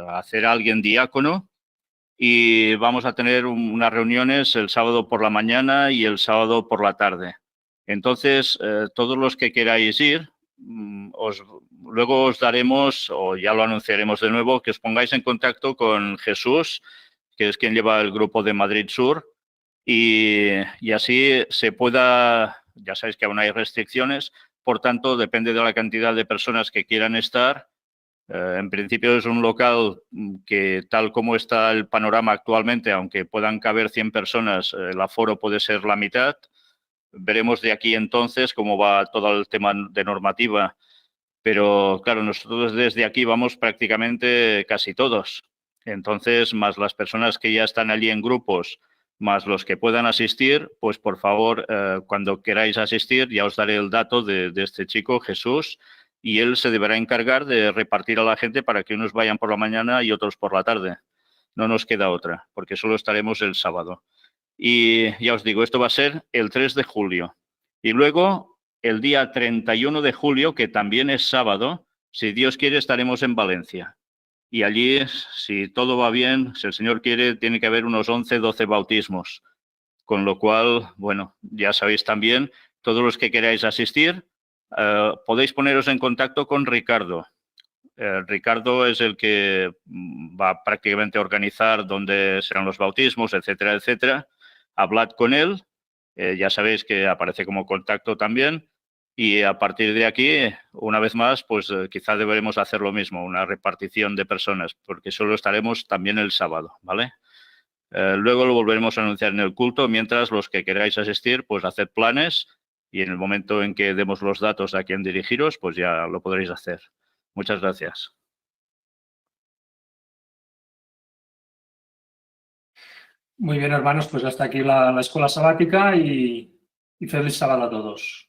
hacer a alguien diácono y vamos a tener unas reuniones el sábado por la mañana y el sábado por la tarde. Entonces, todos los que queráis ir, luego os daremos, o ya lo anunciaremos de nuevo, que os pongáis en contacto con Jesús, que es quien lleva el grupo de Madrid Sur, y así se pueda, ya sabéis que aún hay restricciones, por tanto, depende de la cantidad de personas que quieran estar. En principio es un local que, tal como está el panorama actualmente, aunque puedan caber 100 personas, el aforo puede ser la mitad. Veremos de aquí entonces cómo va todo el tema de normativa. Pero, claro, nosotros desde aquí vamos prácticamente casi todos. Entonces, más las personas que ya están allí en grupos, más los que puedan asistir, pues por favor, cuando queráis asistir, ya os daré el dato de este chico, Jesús, y él se deberá encargar de repartir a la gente para que unos vayan por la mañana y otros por la tarde. No nos queda otra, porque solo estaremos el sábado. Y ya os digo, esto va a ser el 3 de julio. Y luego, el día 31 de julio, que también es sábado, si Dios quiere, estaremos en Valencia. Y allí, si todo va bien, si el Señor quiere, tiene que haber unos 11, 12 bautismos. Con lo cual, bueno, ya sabéis también, todos los que queráis asistir, podéis poneros en contacto con Ricardo. Ricardo es el que va prácticamente a organizar dónde serán los bautismos, etcétera, etcétera. Hablad con él, ya sabéis que aparece como contacto también. Y a partir de aquí, una vez más, pues quizá deberemos hacer lo mismo, una repartición de personas, porque solo estaremos también el sábado, ¿vale? Luego lo volveremos a anunciar en el culto, mientras los que queráis asistir, pues haced planes y en el momento en que demos los datos a quien dirigiros, pues ya lo podréis hacer. Muchas gracias. Muy bien, hermanos, pues hasta aquí la escuela sabática y feliz sábado a todos.